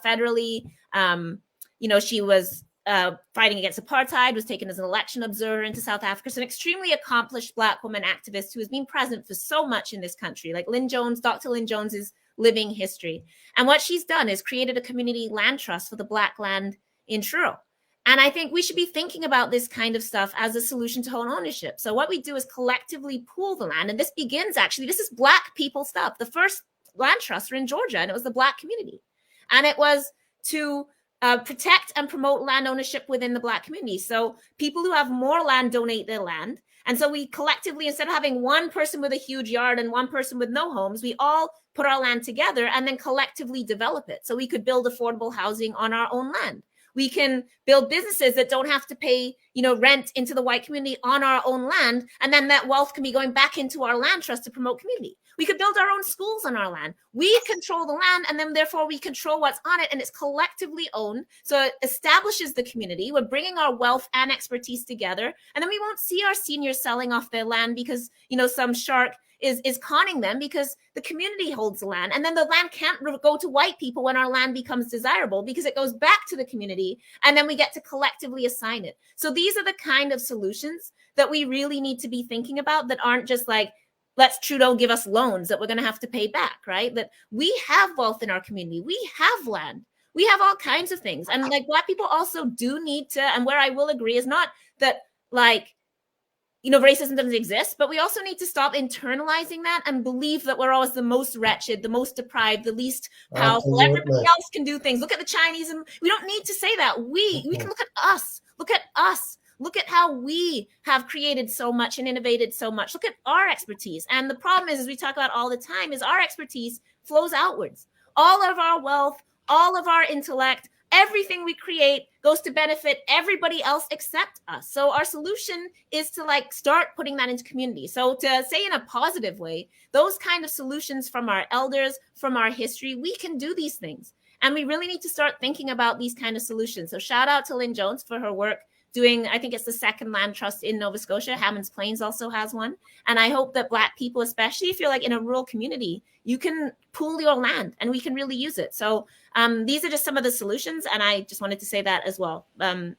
federally. You know, she was fighting against apartheid, was taken as an election observer into South Africa. So an extremely accomplished Black woman activist who has been present for so much in this country. Like Lynn Jones, Dr. Lynn Jones is living history. And what she's done is created a community land trust for the Black land in Truro. And I think we should be thinking about this kind of stuff as a solution to home ownership. So what we do is collectively pool the land. And this begins, actually, this is Black people stuff. The first land trusts were in Georgia, and it was the Black community. And it was to protect and promote land ownership within the Black community. So people who have more land donate their land. And so we collectively, instead of having one person with a huge yard and one person with no homes, we all put our land together and then collectively develop it. So we could build affordable housing on our own land. We can build businesses that don't have to pay, rent into the white community on our own land. And then that wealth can be going back into our land trust to promote community. We could build our own schools on our land. We control the land, and then therefore we control what's on it, and it's collectively owned. So it establishes the community. We're bringing our wealth and expertise together, and then we won't see our seniors selling off their land because, some shark is conning them, because the community holds the land. And then the land can't go to white people when our land becomes desirable, because it goes back to the community, and then we get to collectively assign it. So these are the kind of solutions that we really need to be thinking about, that aren't just like, let's Trudeau give us loans that we're going to have to pay back, right? That we have wealth in our community. We have land. We have all kinds of things. And like Black people also do need to, and where I will agree is not that like, racism doesn't exist, but we also need to stop internalizing that and believe that we're always the most wretched, the most deprived, the least powerful. Absolutely. Everybody else can do things. Look at the Chinese, and we don't need to say that. We can look at us. Look at us. Look at how we have created so much and innovated so much. Look at our expertise. And the problem is, as we talk about all the time, is our expertise flows outwards. All of our wealth, all of our intellect, everything we create goes to benefit everybody else except us. So our solution is to start putting that into community. So to say in a positive way, those kind of solutions from our elders, from our history, we can do these things. And we really need to start thinking about these kind of solutions. So shout out to Elle Jones for her work doing, I think it's the second land trust in Nova Scotia. Hammonds Plains also has one. And I hope that Black people, especially if you're in a rural community, you can pool your land and we can really use it. So these are just some of the solutions. And I just wanted to say that as well. Yeah.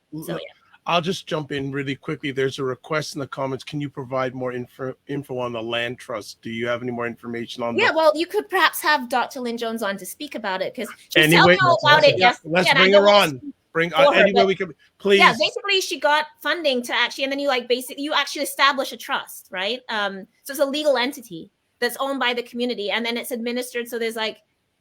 I'll just jump in really quickly. There's a request in the comments. Can you provide more info on the land trust? Do you have any more information on that? Yeah, well, you could perhaps have Dr. Elle Jones on to speak about it, because she's anyway, telling all about it. Yes, let's bring her on. Bring anyway we can, please. Yeah, basically she got funding to actually, and then you you actually establish a trust, right? So it's a legal entity that's owned by the community, and then it's administered. So there's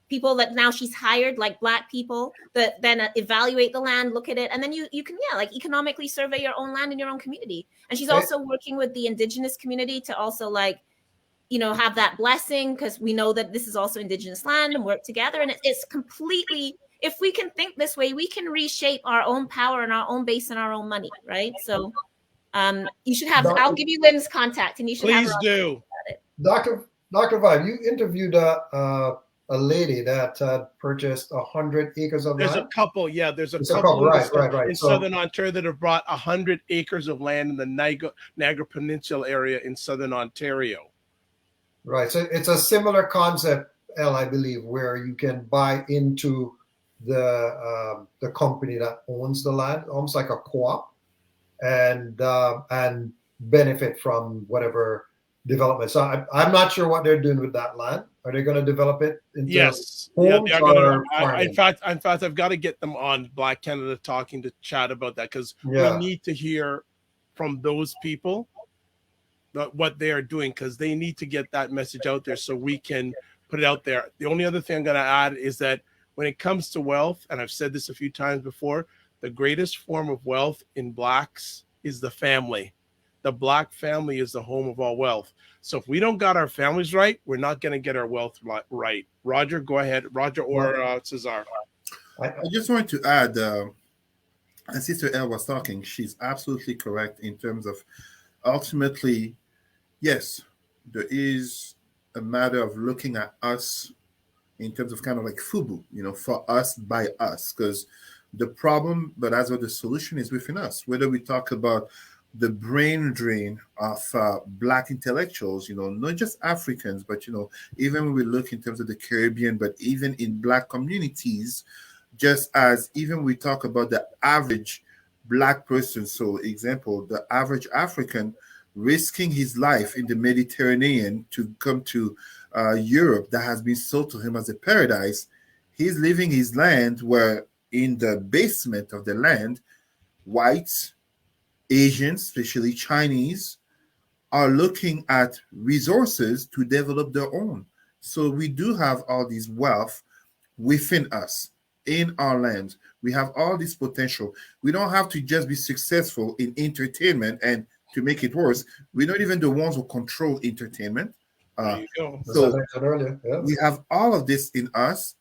people that now she's hired, Black people, that then evaluate the land, look at it, and then you can economically survey your own land in your own community. And she's also working with the Indigenous community to also have that blessing, because we know that this is also Indigenous land, and work together. And it's completely, if we can think this way, we can reshape our own power and our own base and our own money, right? So you should have, I'll give you Lynn's contact, and you should please do. Dr. Vibe, you interviewed a lady that purchased 100 acres of land. There's a couple, there's a couple right. in Southern Ontario that have brought 100 acres of land in the Niagara Peninsula area in Southern Ontario. Right, so it's a similar concept, Elle, I believe, where you can buy into the company that owns the land, almost like a co-op, and benefit from whatever development. So I'm not sure what they're doing with that land. Are they going to develop it into homes? In fact, I've got to get them on Black Canada Talking to chat about that, because we need to hear from those people what they are doing, because they need to get that message out there so we can put it out there. The only other thing I'm going to add is that when it comes to wealth, and I've said this a few times before, the greatest form of wealth in Blacks is the family. The Black family is the home of all wealth. So if we don't got our families right, we're not going to get our wealth right. Roger, go ahead. Roger or Cesar. I just wanted to add, as Sister Elle was talking, she's absolutely correct in terms of ultimately, yes, there is a matter of looking at us in terms of kind of FUBU, for us, by us, because the problem, but as well the solution is within us. Whether we talk about the brain drain of Black intellectuals, not just Africans, but, even when we look in terms of the Caribbean, but even in Black communities, just as even we talk about the average Black person. So example, the average African risking his life in the Mediterranean to come to Europe that has been sold to him as a paradise. He's leaving his land where in the basement of the land, whites, Asians, especially Chinese, are looking at resources to develop their own. So we do have all this wealth within us, in our land. We have all this potential. We don't have to just be successful in entertainment, and to make it worse, we're not even the ones who control entertainment. There you go. So we have all of this in us,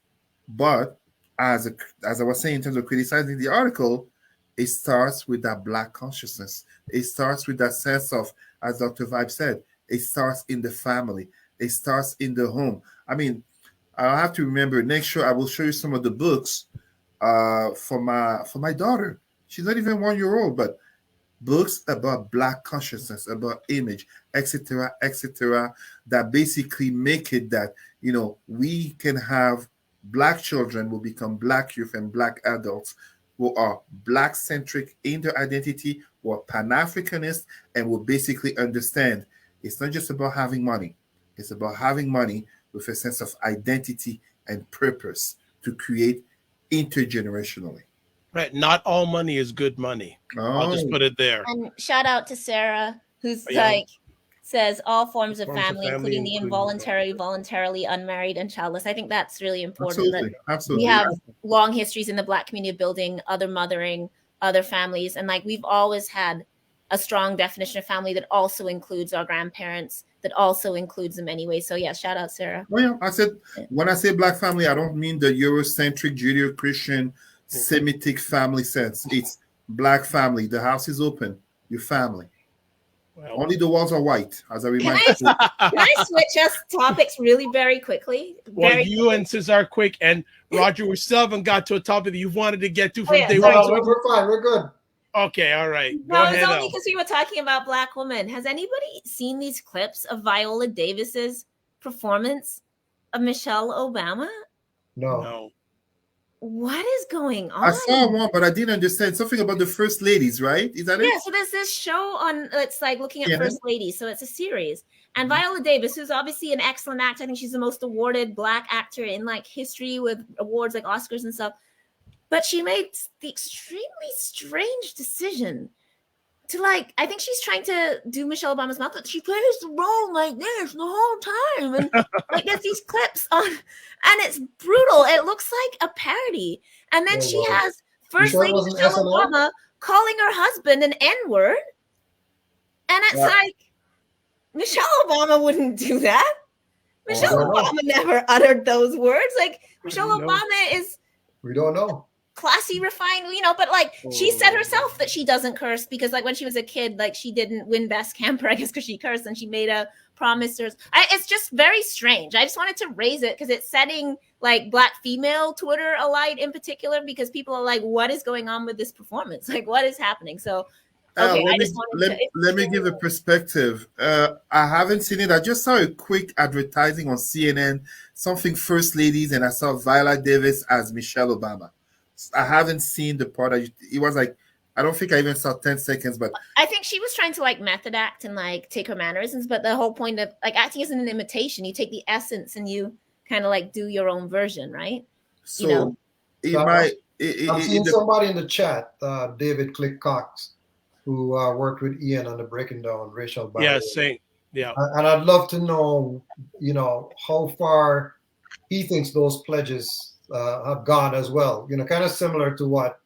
but as I was saying in terms of criticizing the article, it starts with that Black consciousness. It starts with that sense of, as Dr. Vibe said, it starts in the family. It starts in the home. I mean, I'll have to remember next year I will show you some of the books for my daughter. She's not even 1 year old, but books about Black consciousness, about image, etc., etc., that basically make it that, we can have Black children will become Black youth and Black adults who are Black centric in their identity, who are Pan-Africanist, and will basically understand it's not just about having money. It's about having money with a sense of identity and purpose to create intergenerationally. Right. Not all money is good money. I'll just put it there. And shout out to Sarah, who's Yeah. says all forms of Forms of family, family, including the including involuntary, voluntarily unmarried, and childless. I think that's really important. Absolutely. Absolutely. We have long histories in the Black community of building other mothering, other families. And we've always had a strong definition of family that also includes our grandparents, that also includes them anyway. So yeah, shout out Sarah. Oh yeah, I said when I say Black family, I don't mean the Eurocentric Judeo-Christian Semitic family sense. It's Black family. The house is open. Your family. Well, only the walls are white, as I remind you. Can I switch us topics really very quickly? You and Cesar quick, and Roger, we still haven't got to a topic that you've wanted to get to from day one. one. We're fine. We're good. Okay, all right. No, it's only because we were talking about Black women. Has anybody seen these clips of Viola Davis's performance of Michelle Obama? No. What is going on? I saw one, but I didn't understand something about the first ladies, right? Is that it? Yeah, so there's this show on, it's looking at first ladies. So it's a series. And Viola Davis, who's obviously an excellent actor, I think she's the most awarded Black actor in history with awards like Oscars and stuff. But she made the extremely strange decision to I think she's trying to do Michelle Obama's mouth, but she plays the role like this the whole time. And there's these clips on, and it's brutal. It looks like a parody. And then she has First Lady Michelle Obama calling her husband an N-word. And it's Michelle Obama wouldn't do that. Michelle Obama never uttered those words. Michelle Obama is... We don't know. Classy, refined, but she said herself that she doesn't curse because when she was a kid, she didn't win best camper, I guess, because she cursed, and she made a promise to her. It's just very strange. I just wanted to raise it because it's setting Black female Twitter alight in particular, because people are what is going on with this performance? What is happening? So okay, let me give a perspective. I haven't seen it. I just saw a quick advertising on CNN, something First Ladies, and I saw Viola Davis as Michelle Obama. I haven't seen the part. It was I don't think I even saw 10 seconds, but I think she was trying to method act and take her mannerisms. But the whole point of acting isn't an imitation. You take the essence and you kind of do your own version, right? So I've seen somebody in the chat, David Click Cox, who worked with Ian on the Breaking Down Racial Barriers. Yeah, same. Yeah. And I'd love to know, how far he thinks those pledges have gone as well, kind of similar to what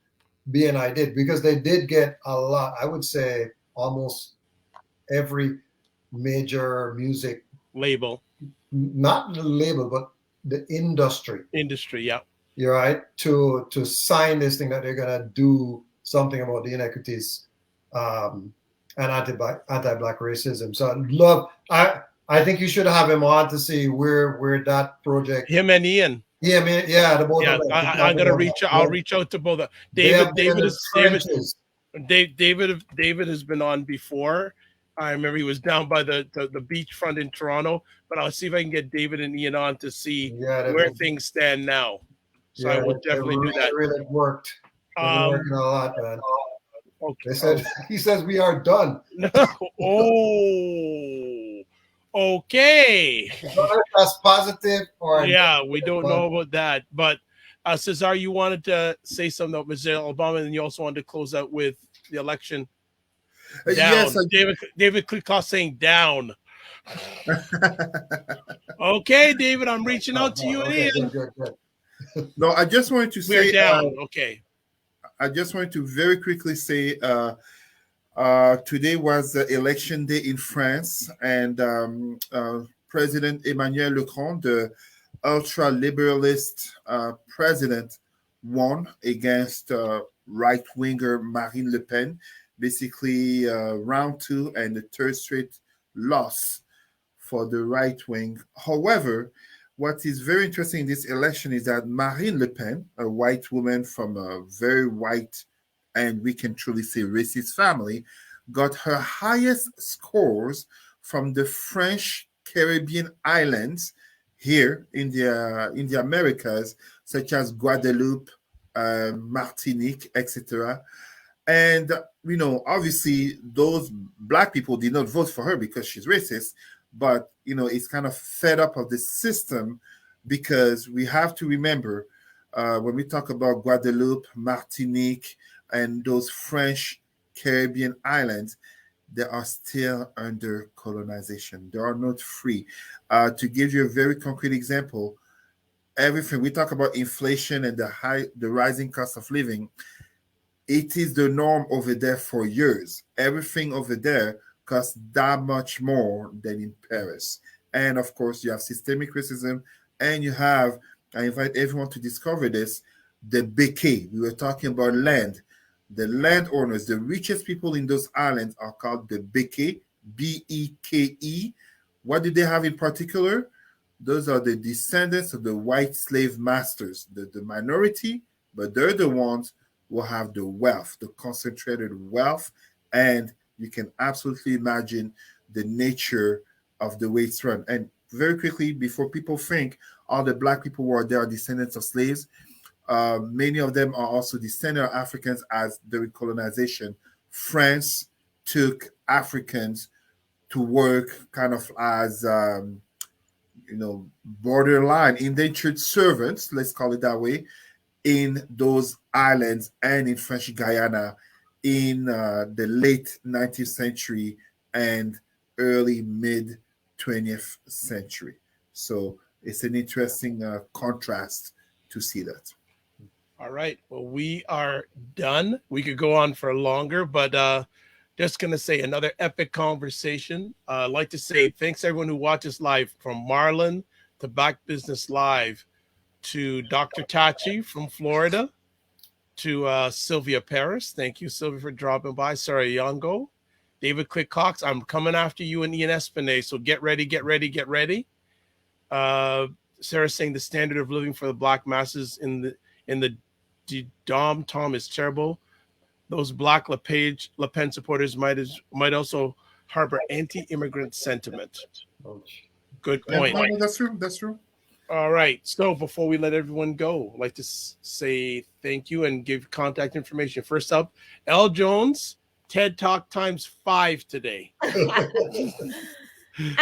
BNI did, because they did get a lot. I would say almost every major music label, not the label, but the industry, yeah, you're right, to sign this thing that they're gonna do something about the inequities and anti-Black racism. So I think you should have him on to see where that project, him and Ian. Yeah, man. Yeah, the both. Yeah, I'm gonna reach. I'll reach out to both. David has been on before. I remember he was down by the beachfront in Toronto. But I'll see if I can get David and Ian on to see where things stand now. So I will definitely do that. Really worked. Working a lot, man. Okay. He says we are done. Okay. That's positive, or we don't know about that. But Cesar, you wanted to say something about Michelle Obama, and you also wanted to close out with the election. Down. Yes, David Clickhoff saying down. Okay, David, I'm reaching out to you and Ian. Good. No, I just wanted to say we're down. Okay. I just wanted to very quickly say today was election day in France, and President Emmanuel Macron, the ultra-liberalist president won against right-winger Marine Le Pen. Basically, round two and the third straight loss for the right wing. However, what is very interesting in this election is that Marine Le Pen, a white woman from a very white and we can truly say racist family, got her highest scores from the French Caribbean islands here in the Americas, such as Guadeloupe, Martinique, etc. And obviously, those black people did not vote for her because she's racist. But it's kind of fed up of the system because we have to remember when we talk about Guadeloupe, Martinique, and those French Caribbean islands, they are still under colonization. They are not free. To give you a very concrete example, everything we talk about inflation and the rising cost of living, it is the norm over there for years. Everything over there costs that much more than in Paris. And of course, you have systemic racism, and you have, I invite everyone to discover this, the béquet. We were talking about land. The landowners, the richest people in those islands are called the béquet, B-E-K-E. What do they have in particular? Those are the descendants of the white slave masters, the minority, but they're the ones who have the wealth, the concentrated wealth, and you can absolutely imagine the nature of the way it's run. And very quickly, before people think all the black people who are there are descendants of slaves, many of them are also descendants of Africans, as during colonization, France took Africans to work kind of as, borderline indentured servants, let's call it that way, in those islands and in French Guyana in the late 19th century and early mid 20th century. So it's an interesting contrast to see that. All right. Well, we are done. We could go on for longer, but just going to say another epic conversation. I'd like to say thanks everyone who watches live, from Marlon to Back Business Live, to Dr. Tachi from Florida, to Sylvia Paris. Thank you, Sylvia, for dropping by. Sorry, Yango. David Click Cox, I'm coming after you and Ian Espinay, so get ready, get ready, get ready. Sarah saying the standard of living for the black masses in the Dom Tom is terrible. Those black Le Pen supporters might also harbor anti-immigrant sentiment. Good point. Yeah, that's true. That's true. All right. So before we let everyone go, I'd like to say thank you and give contact information. First up, Elle Jones, TED Talk ×5 today. And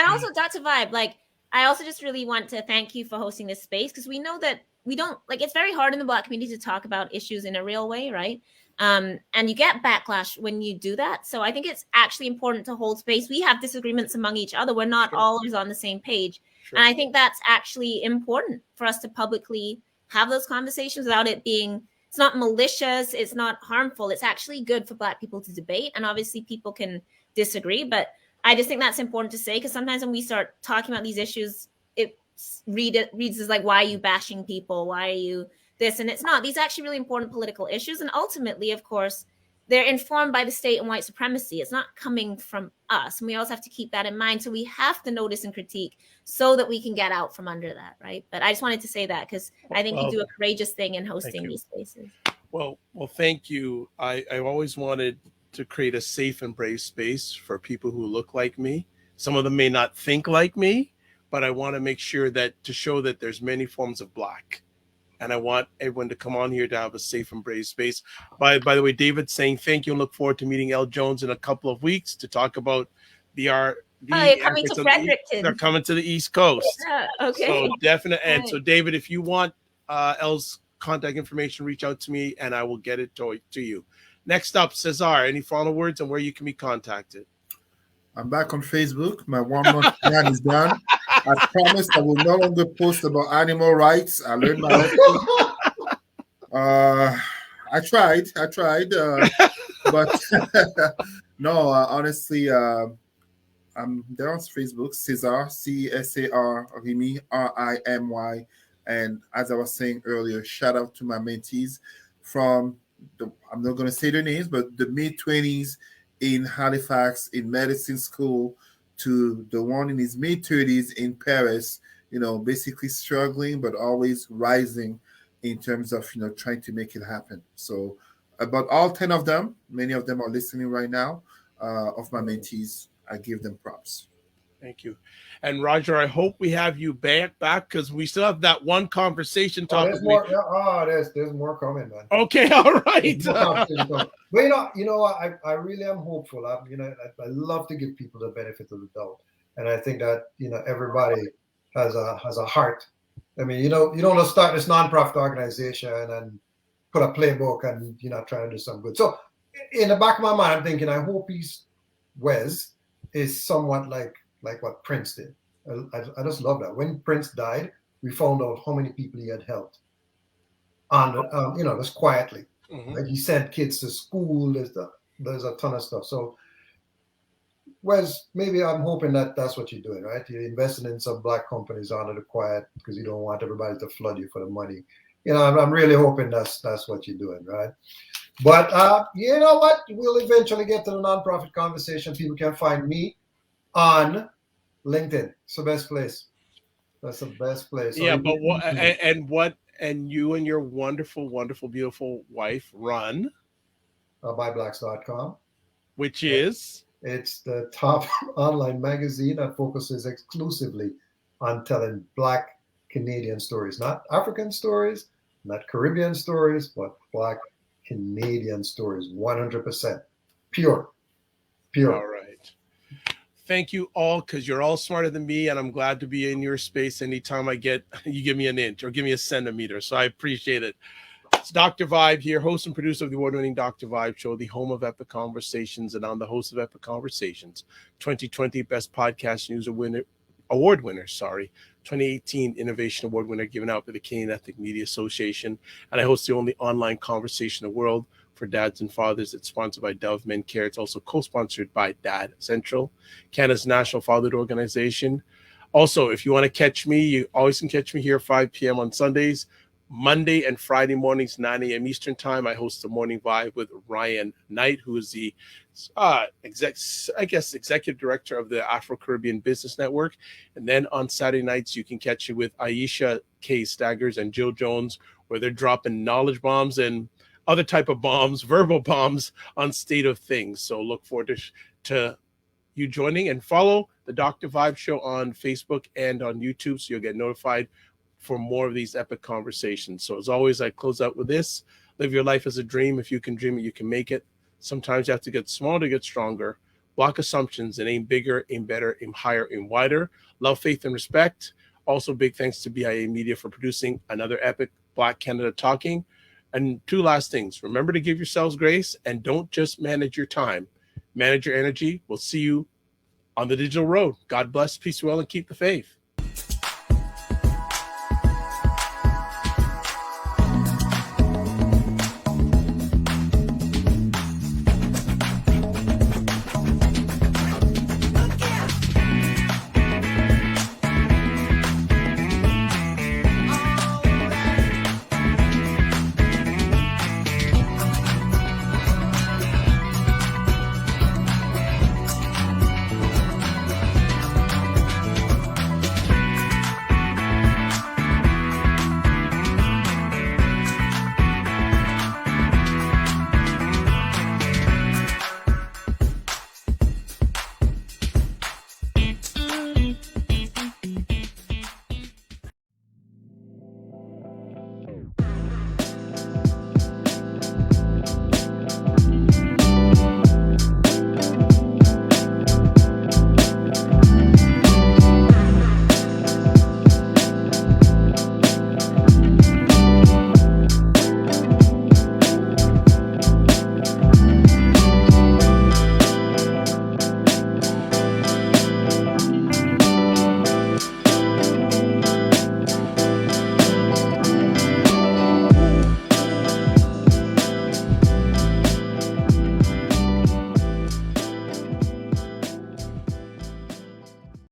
also Dr. Vibe, I also just really want to thank you for hosting this space, because we know that we don't, it's very hard in the Black community to talk about issues in a real way, right? And you get backlash when you do that. So I think it's actually important to hold space. We have disagreements among each other. We're not always on the same page. Sure. And I think that's actually important for us to publicly have those conversations without it being, it's not malicious, it's not harmful. It's actually good for Black people to debate. And obviously people can disagree, but I just think that's important to say, because sometimes when we start talking about these issues, it reads as like, why are you bashing people? Why are you this? And it's not. These are actually really important political issues. And ultimately, of course, they're informed by the state and white supremacy. It's not coming from us. And we also have to keep that in mind. So we have to notice and critique so that we can get out from under that, right? But I just wanted to say that, because I think you do a courageous thing in hosting these spaces. Well, thank you. I've always wanted to create a safe and brave space for people who look like me. Some of them may not think like me, but I want to make sure that, to show that there's many forms of Black. And I want everyone to come on here to have a safe and brave space. By the way, David's saying thank you and look forward to meeting Elle Jones in a couple of weeks to talk about you're coming to Fredericton. They're coming to the East Coast. Yeah, okay. So definitely. And so, David, if you want Elle's contact information, reach out to me and I will get it to you. Next up, Cesar, any final words and where you can be contacted? I'm back on Facebook. My 1 month plan is done. I promise I will no longer post about animal rights. I learned my lesson. I tried, but no, honestly, I'm there on Facebook. Cesar, Cesar Rimy, Rimy. And as I was saying earlier, shout out to my mentees from I'm not going to say their names, but the mid-20s in Halifax in medicine school to the one in his mid-30s in Paris, basically struggling but always rising in terms of, trying to make it happen. So about all 10 of them, many of them are listening right now, of my mentees, I give them props. Thank you. And Roger, I hope we have you back because we still have that one conversation Oh, topic. there's more. There's more coming, man. Okay, all right. But I really am hopeful. I love to give people the benefit of the doubt, and I think that everybody has a heart. I mean, you don't want to start this nonprofit organization and put a playbook and trying to do some good. So in the back of my mind, I'm thinking, I hope Wes is somewhat like what Prince did. I just love that. When Prince died, we found out how many people he had helped just quietly. Mm-hmm. Like he sent kids to school. There's a ton of stuff. So Wes, maybe I'm hoping that that's what you're doing, right? You're investing in some black companies under the quiet because you don't want everybody to flood you for the money. I'm really hoping that's what you're doing, right? But you know what? We'll eventually get to the nonprofit conversation. People can find me on LinkedIn. It's the best place. That's the best place. Yeah, but and you and your wonderful, wonderful, beautiful wife run BuyBlacks.com, which is it's the top online magazine that focuses exclusively on telling Black Canadian stories, not African stories, not Caribbean stories, but Black Canadian stories, 100% pure. All right. Thank you all, because you're all smarter than me, and I'm glad to be in your space anytime you give me an inch or give me a centimeter. So I appreciate it. It's Dr. Vibe here, host and producer of the award-winning Dr. Vibe Show, the home of Epic Conversations, and I'm the host of Epic Conversations, 2020 Best Podcast News Award winner, 2018 Innovation Award winner given out by the Canadian Ethnic Media Association, and I host the only online conversation in the world for dads and fathers. It's sponsored by Dove Men Care. It's also co-sponsored by Dad Central, Canada's national fatherhood organization. Also, if you want to catch me, you always can catch me here 5 p.m. on Sundays. Monday and Friday mornings, 9 a.m. Eastern time, I host the Morning Vibe with Ryan Knight, who is the executive director of the Afro-Caribbean Business Network. And then on Saturday nights, you can catch it with Aisha K. Staggers and Jill Jones, where they're dropping knowledge bombs and other type of bombs, verbal bombs on state of things. So look forward to you joining, and follow the Dr. Vibe Show on Facebook and on YouTube so you'll get notified for more of these epic conversations. So as always, I close out with this: live your life as a dream. If you can dream it, you can make it. Sometimes you have to get small to get stronger. Block assumptions and aim bigger, aim better, aim higher, aim wider. Love, faith, and respect. Also, big thanks to BIA Media for producing another epic Black Canada Talking. And 2 last things: remember to give yourselves grace, and don't just manage your time, manage your energy. We'll see you on the digital road. God bless, peace, well, and keep the faith.